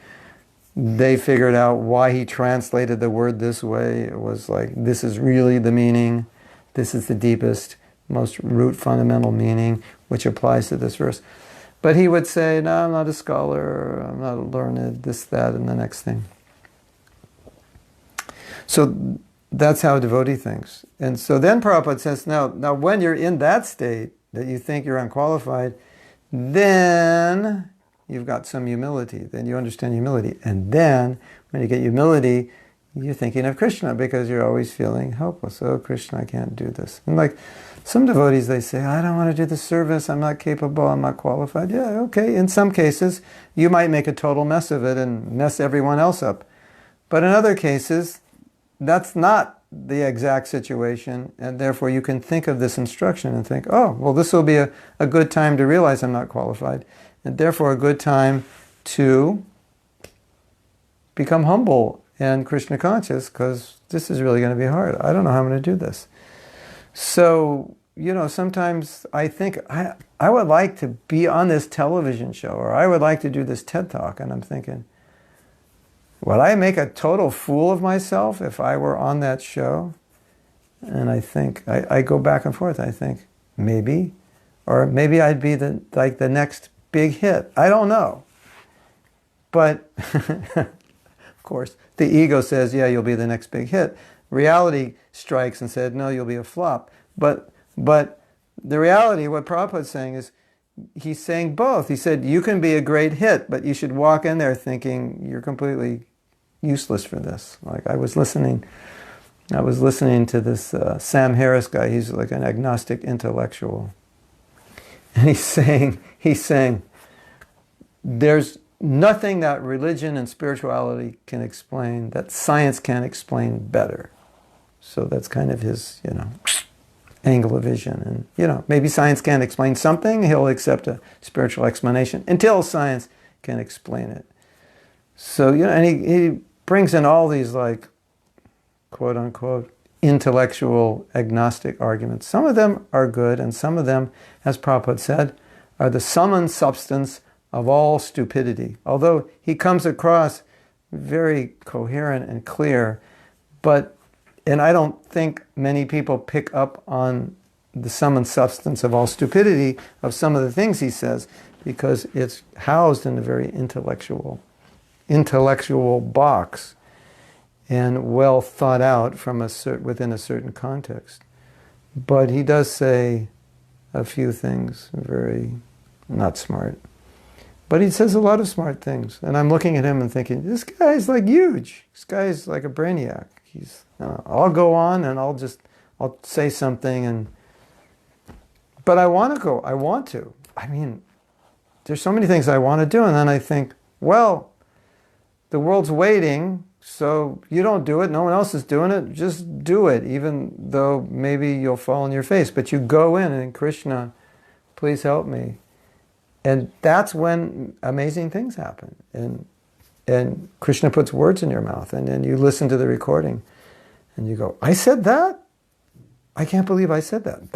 S1: they figured out why he translated the word this way. It was like, this is really the meaning. This is the deepest, most root fundamental meaning, which applies to this verse. But he would say, no, I'm not a scholar, I'm not learned, this, that, and the next thing. So that's how a devotee thinks. And so then Prabhupada says, now when you're in that state, that you think you're unqualified, then you've got some humility. Then you understand humility. And then, when you get humility, you're thinking of Krishna because you're always feeling helpless. Oh, Krishna, I can't do this. And like some devotees, they say, I don't want to do the service. I'm not capable. I'm not qualified. Yeah, okay. In some cases, you might make a total mess of it and mess everyone else up. But in other cases, that's not the exact situation, and therefore you can think of this instruction and think, oh, well, this will be a good time to realize I'm not qualified, and therefore a good time to become humble and Krishna conscious, because this is really going to be hard. I don't know how I'm going to do this. So, sometimes I think I would like to be on this television show, or I would like to do this TED Talk, and I'm thinking, would I make a total fool of myself if I were on that show? And I think, I go back and forth. I think, maybe. Or maybe I'd be the next big hit. I don't know. But, of course, the ego says, yeah, you'll be the next big hit. Reality strikes and said, no, you'll be a flop. But the reality, what Prabhupada's saying is, he's saying both. He said, you can be a great hit, but you should walk in there thinking you're completely useless for this. Like I was listening to this Sam Harris guy. He's like an agnostic intellectual. And he's saying, there's nothing that religion and spirituality can explain that science can't explain better. So that's kind of his, angle of vision. And, maybe science can't explain something. He'll accept a spiritual explanation until science can explain it. So, and he brings in all these, like, quote unquote, intellectual agnostic arguments. Some of them are good, and some of them, as Prabhupada said, are the sum and substance of all stupidity. Although he comes across very coherent and clear, and I don't think many people pick up on the sum and substance of all stupidity of some of the things he says, because it's housed in a very intellectual box and well thought out from within a certain context. But he does say a few things very not smart. But he says a lot of smart things. And I'm looking at him and thinking, this guy's like huge. This guy's like a brainiac. I'll go on and I'll say something, but I want to. I mean, there's so many things I want to do, and then I think, well, the world's waiting, so you don't do it, no one else is doing it, just do it, even though maybe you'll fall on your face, but you go in and Krishna, please help me. And that's when amazing things happen. And Krishna puts words in your mouth, and then you listen to the recording, and you go, I said that? I can't believe I said that.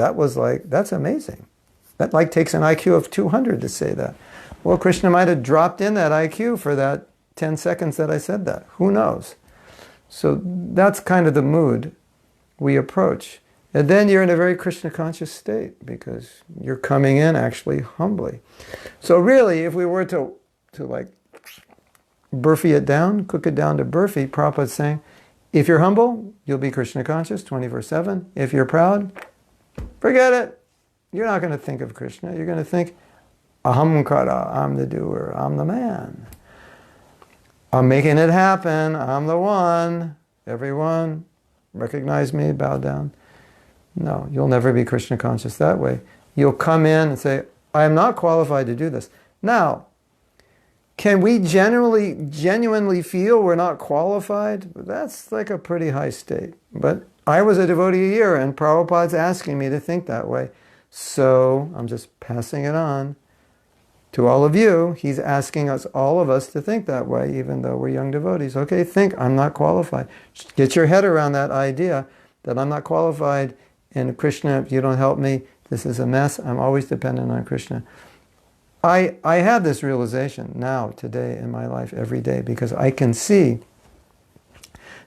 S1: That's amazing. That takes an IQ of 200 to say that. Well, Krishna might have dropped in that IQ for that 10 seconds that I said that. Who knows? So that's kind of the mood we approach. And then you're in a very Krishna conscious state, because you're coming in actually humbly. So really, if we were to Burfi it down, cook it down to Burfi, Prabhupada's saying, if you're humble, you'll be Krishna conscious 24/7. If you're proud, forget it. You're not going to think of Krishna. You're going to think, Ahamkara, I'm the doer, I'm the man. I'm making it happen, I'm the one. Everyone, recognize me, bow down. No, you'll never be Krishna conscious that way. You'll come in and say, I am not qualified to do this. Now, can we genuinely feel we're not qualified? That's like a pretty high state. But I was a devotee a year, and Prabhupada's asking me to think that way. So I'm just passing it on to all of you. He's asking us, all of us, to think that way, even though we're young devotees. Okay, think, I'm not qualified. Just get your head around that idea that I'm not qualified, and Krishna, if you don't help me, this is a mess. I'm always dependent on Krishna. I have this realization now, today, in my life, every day, because I can see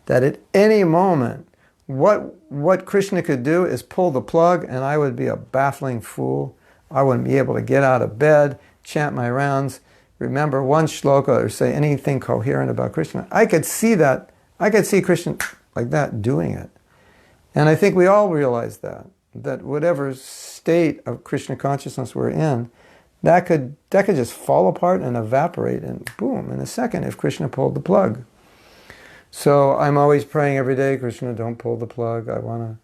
S1: that at any moment, what Krishna could do is pull the plug, and I would be a baffling fool. I wouldn't be able to get out of bed, chant my rounds, remember one shloka, or say anything coherent about Krishna. I could see that. I could see Krishna like that doing it. And I think we all realize that whatever state of Krishna consciousness we're in, that could just fall apart and evaporate, and boom, in a second, if Krishna pulled the plug. So I'm always praying every day, Krishna, don't pull the plug. I want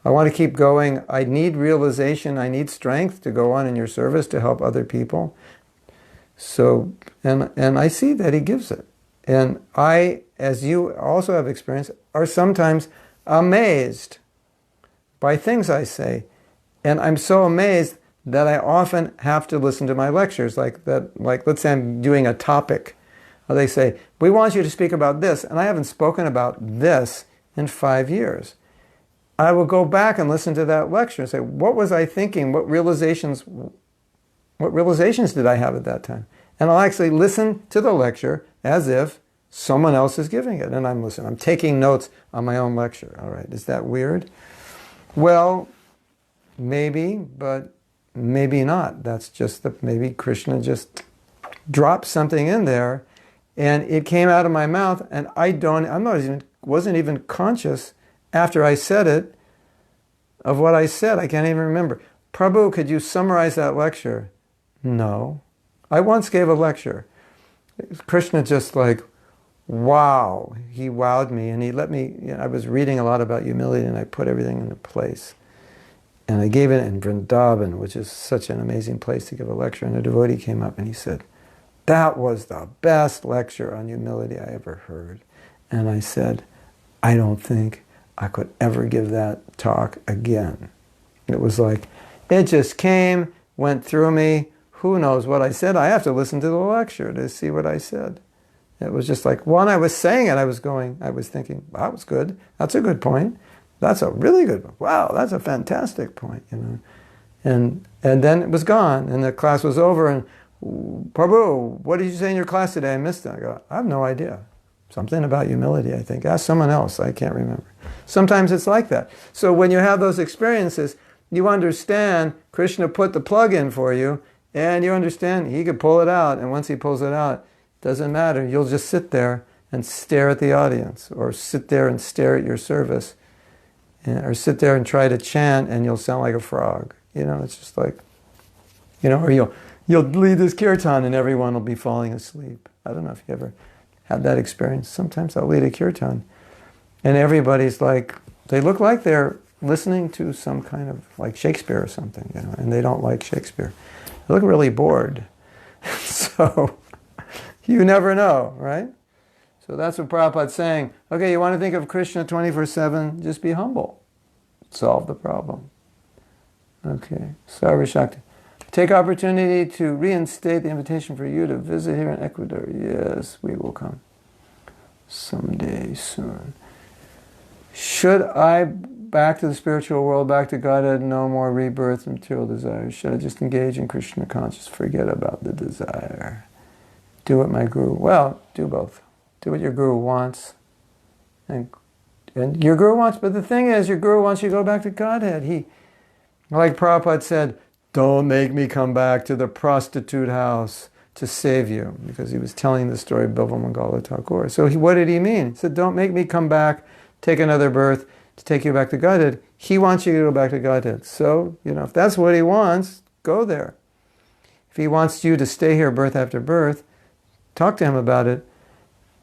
S1: to keep going. I need realization. I need strength to go on in your service to help other people. So, and I see that he gives it. And I, as you also have experienced, are sometimes amazed by things I say. And I'm so amazed that I often have to listen to my lectures. Like let's say I'm doing a topic. They say, we want you to speak about this, and I haven't spoken about this in 5 years. I will go back and listen to that lecture and say, what was I thinking? What realizations did I have at that time? And I'll actually listen to the lecture as if someone else is giving it, and I'm listening. I'm taking notes on my own lecture. All right, is that weird? Well, maybe, but maybe not. That's just maybe Krishna just dropped something in there, and it came out of my mouth, and wasn't even conscious after I said it of what I said. I can't even remember. Prabhu, could you summarize that lecture? No. I once gave a lecture. Krishna just wow. He wowed me, and he let me, I was reading a lot about humility, and I put everything into place. And I gave it in Vrindavan, which is such an amazing place to give a lecture. And a devotee came up and he said, that was the best lecture on humility I ever heard. And I said, I don't think I could ever give that talk again. It was it just came, went through me. Who knows what I said? I have to listen to the lecture to see what I said. It was just when I was saying it, I was thinking, wow, that was good. That's a good point. That's a really good one. Wow, that's a fantastic point, And then it was gone, and the class was over, and Prabhu, what did you say in your class today? I missed it. I go, I have no idea. Something about humility, I think. Ask someone else. I can't remember. Sometimes it's like that. So when you have those experiences, you understand Krishna put the plug in for you, and you understand he could pull it out, and once he pulls it out, it doesn't matter. You'll just sit there and stare at the audience, or sit there and stare at your service, or sit there and try to chant, and you'll sound like a frog. It's just or you'll lead this kirtan and everyone will be falling asleep. I don't know if you ever had that experience. Sometimes I'll lead a kirtan and everybody's they look like they're listening to some kind of Shakespeare or something, and they don't like Shakespeare. They look really bored. So you never know, right? So that's what Prabhupada's saying. Okay, you want to think of Krishna 24/7, just be humble. Solve the problem. Okay, Sarva Shakti. Take opportunity to reinstate the invitation for you to visit here in Ecuador. Yes, we will come someday soon. Should I back to the spiritual world, back to Godhead, no more rebirth and material desires? Should I just engage in Krishna consciousness, forget about the desire? Do what my guru, well, do both. Do what your guru wants. And your guru wants, but the thing is, your guru wants you to go back to Godhead. Like Prabhupada said, don't make me come back to the prostitute house to save you, because he was telling the story of Bilva Mangala Thakur. So what did he mean? He said, don't make me come back, take another birth to take you back to Godhead. He wants you to go back to Godhead. So, if that's what he wants, go there. If he wants you to stay here birth after birth, talk to him about it.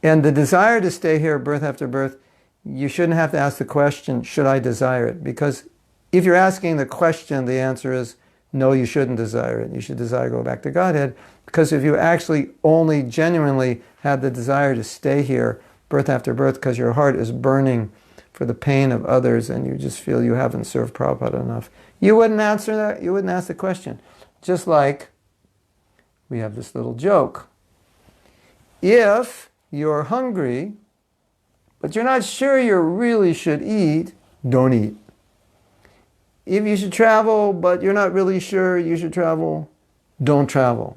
S1: And the desire to stay here birth after birth, you shouldn't have to ask the question, should I desire it? Because if you're asking the question, the answer is, no, you shouldn't desire it. You should desire to go back to Godhead. Because if you actually only genuinely had the desire to stay here birth after birth because your heart is burning for the pain of others and you just feel you haven't served Prabhupada enough, you wouldn't answer that. You wouldn't ask the question. Just like we have this little joke. If you're hungry, but you're not sure you really should eat, don't eat. If you should travel, but you're not really sure you should travel, don't travel.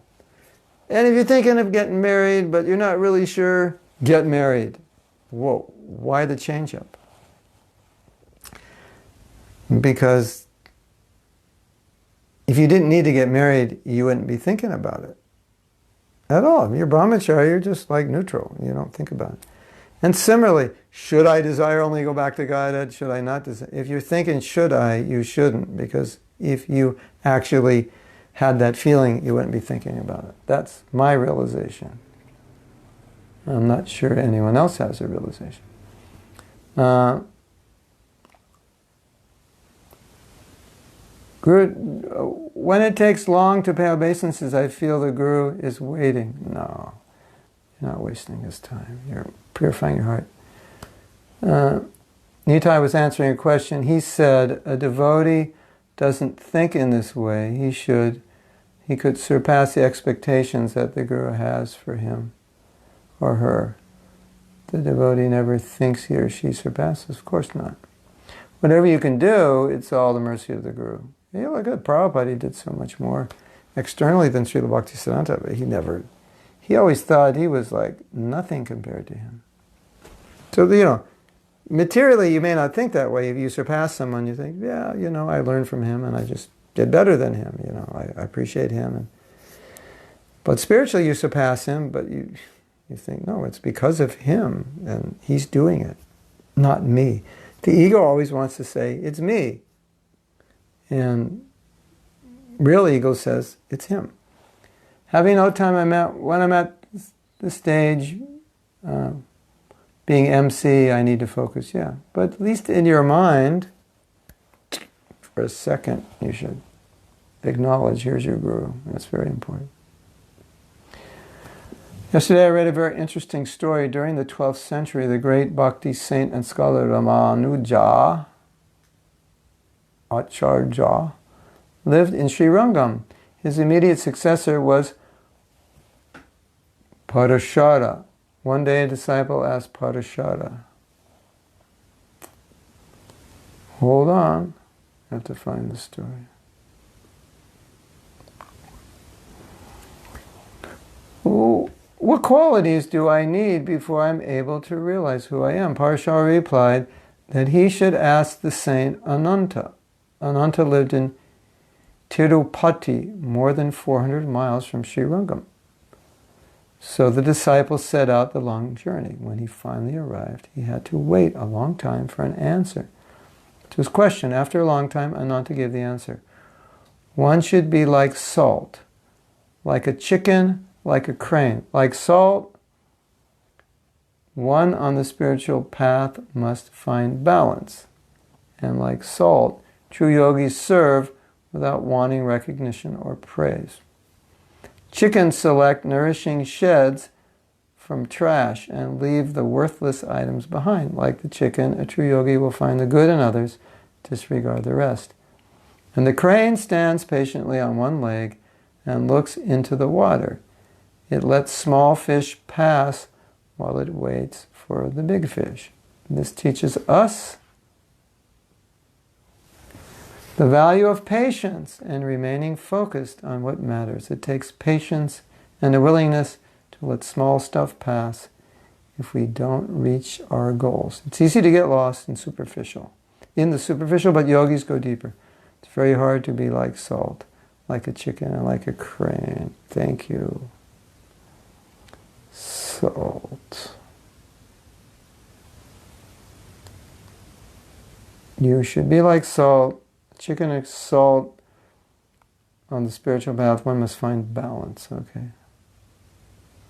S1: And if you're thinking of getting married, but you're not really sure, get married. Whoa, why the change up? Because if you didn't need to get married, you wouldn't be thinking about it at all. If you're brahmachari, you're just like neutral. You don't think about it. And similarly, should I desire only to go back to Godhead? Should I not desire? If you're thinking, should I, you shouldn't. Because if you actually had that feeling, you wouldn't be thinking about it. That's my realization. I'm not sure anyone else has a realization. Guru, when it takes long to pay obeisances, I feel the Guru is waiting. No, you're not wasting his time. You're purifying your heart. Nitai was answering a question. He said, a devotee doesn't think in this way. He could surpass the expectations that the Guru has for him or her. The devotee never thinks he or she surpasses. Of course not. Whatever you can do, it's all the mercy of the Guru. You look at Prabhupada, he did so much more externally than Srila Bhaktisiddhanta, but he always thought he was like nothing compared to him. So, materially you may not think that way. If you surpass someone, you think, yeah, I learned from him and I just did better than him. I appreciate him. But spiritually you surpass him, but you think, no, it's because of him and he's doing it, not me. The ego always wants to say, it's me. And real ego says, it's him. Having no time, when I'm at the stage, being MC, I need to focus, yeah. But at least in your mind, for a second, you should acknowledge, here's your Guru. That's very important. Yesterday I read a very interesting story. During the 12th century, the great bhakti saint and scholar Ramanuja Acharya lived in Srirangam. His immediate successor was Parashara. One day a disciple asked Parashara, hold on, I have to find the story. What qualities do I need before I'm able to realize who I am? Parashara replied that he should ask the saint Ananta. Ananta lived in Tirupati, more than 400 miles from Srirangam. So the disciple set out the long journey. When he finally arrived, he had to wait a long time for an answer to his question. After a long time, Ananta gave the answer. One should be like salt, like a chicken, like a crane. Like salt, one on the spiritual path must find balance. And like salt, true yogis serve without wanting recognition or praise. Chickens select nourishing sheds from trash and leave the worthless items behind. Like the chicken, a true yogi will find the good in others, disregard the rest. And the crane stands patiently on one leg and looks into the water. It lets small fish pass while it waits for the big fish. This teaches us the value of patience and remaining focused on what matters. It takes patience and a willingness to let small stuff pass if we don't reach our goals. It's easy to get lost in the superficial, but yogis go deeper. It's very hard to be like salt, like a chicken and like a crane. Thank you. Salt. You should be like salt. Chicken and salt on the spiritual path, one must find balance, okay?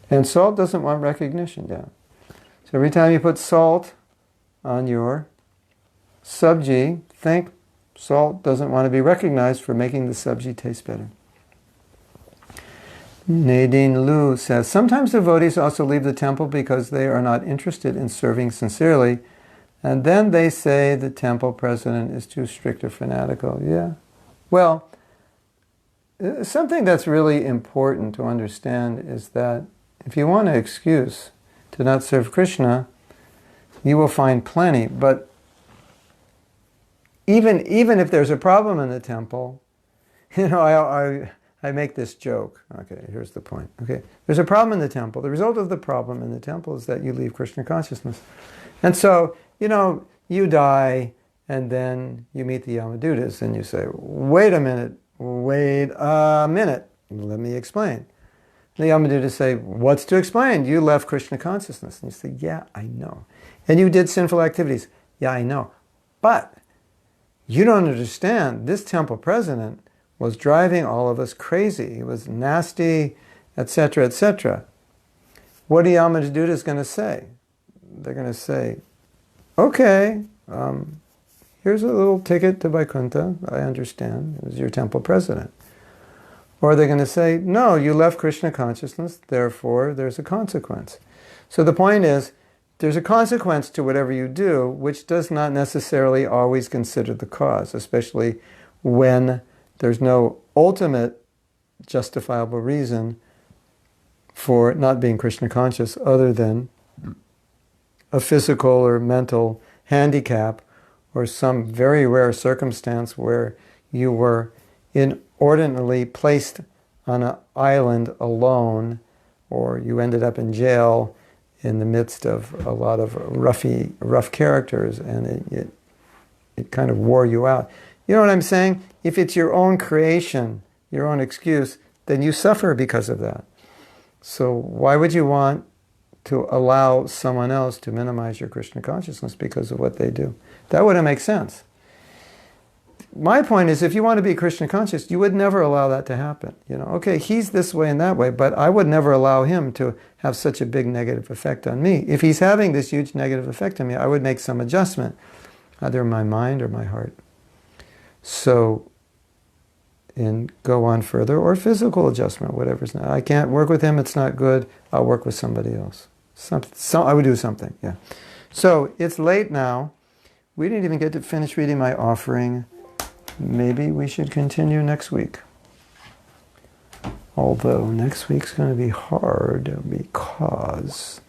S1: And salt doesn't want recognition, yeah. So every time you put salt on your sabji, think Salt doesn't want to be recognized for making the sabji taste better. Nadine Liu says, sometimes devotees also leave the temple because they are not interested in serving sincerely, and then they say the temple president is too strict or fanatical. Yeah. Well, something that's really important to understand is that if you want an excuse to not serve Krishna, you will find plenty. But even if there's a problem in the temple, I make this joke. Okay, here's the point. Okay, there's a problem in the temple. The result of the problem in the temple is that you leave Krishna consciousness. And so, you die, and then you meet the Yamadutas, and you say, wait a minute, let me explain. The Yamadutas say, what's to explain? You left Krishna consciousness. And you say, yeah, I know. And you did sinful activities. Yeah, I know. But you don't understand. This temple president was driving all of us crazy. He was nasty, etc., etc. What are Yamadutas going to say? They're going to say, okay, here's a little ticket to Vaikuntha. I understand. It was your temple president. Or they're going to say, no, you left Krishna consciousness, therefore there's a consequence. So the point is, there's a consequence to whatever you do, which does not necessarily always consider the cause, especially when there's no ultimate justifiable reason for not being Krishna conscious other than a physical or mental handicap or some very rare circumstance where you were inordinately placed on an island alone, or you ended up in jail in the midst of a lot of rough characters, and it kind of wore you out. You know what I'm saying? If it's your own creation, your own excuse, then you suffer because of that. So why would you want to allow someone else to minimize your Krishna consciousness because of what they do? That wouldn't make sense. My point is, if you want to be Krishna conscious, you would never allow that to happen. Okay, he's this way and that way, but I would never allow him to have such a big negative effect on me. If he's having this huge negative effect on me, I would make some adjustment, either in my mind or my heart. So, and go on further, or physical adjustment, whatever's not. I can't work with him, it's not good, I'll work with somebody else. I would do something, yeah. So, it's late now. We didn't even get to finish reading my offering. Maybe we should continue next week. Although next week's going to be hard because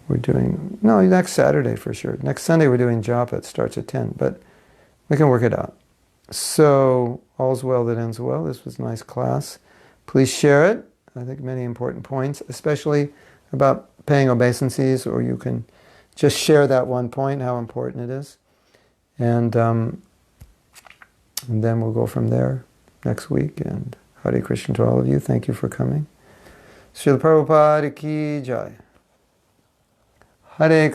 S1: we're doing, next Saturday for sure. Next Sunday we're doing japa. It starts at 10, but we can work it out. So, all's well that ends well. This was a nice class. Please share it. I think many important points, especially about paying obeisances, or you can just share that one point, how important it is. And then we'll go from there next week. And Hare Krishna to all of you. Thank you for coming. Śrīla Prabhupāda ki jai. Hare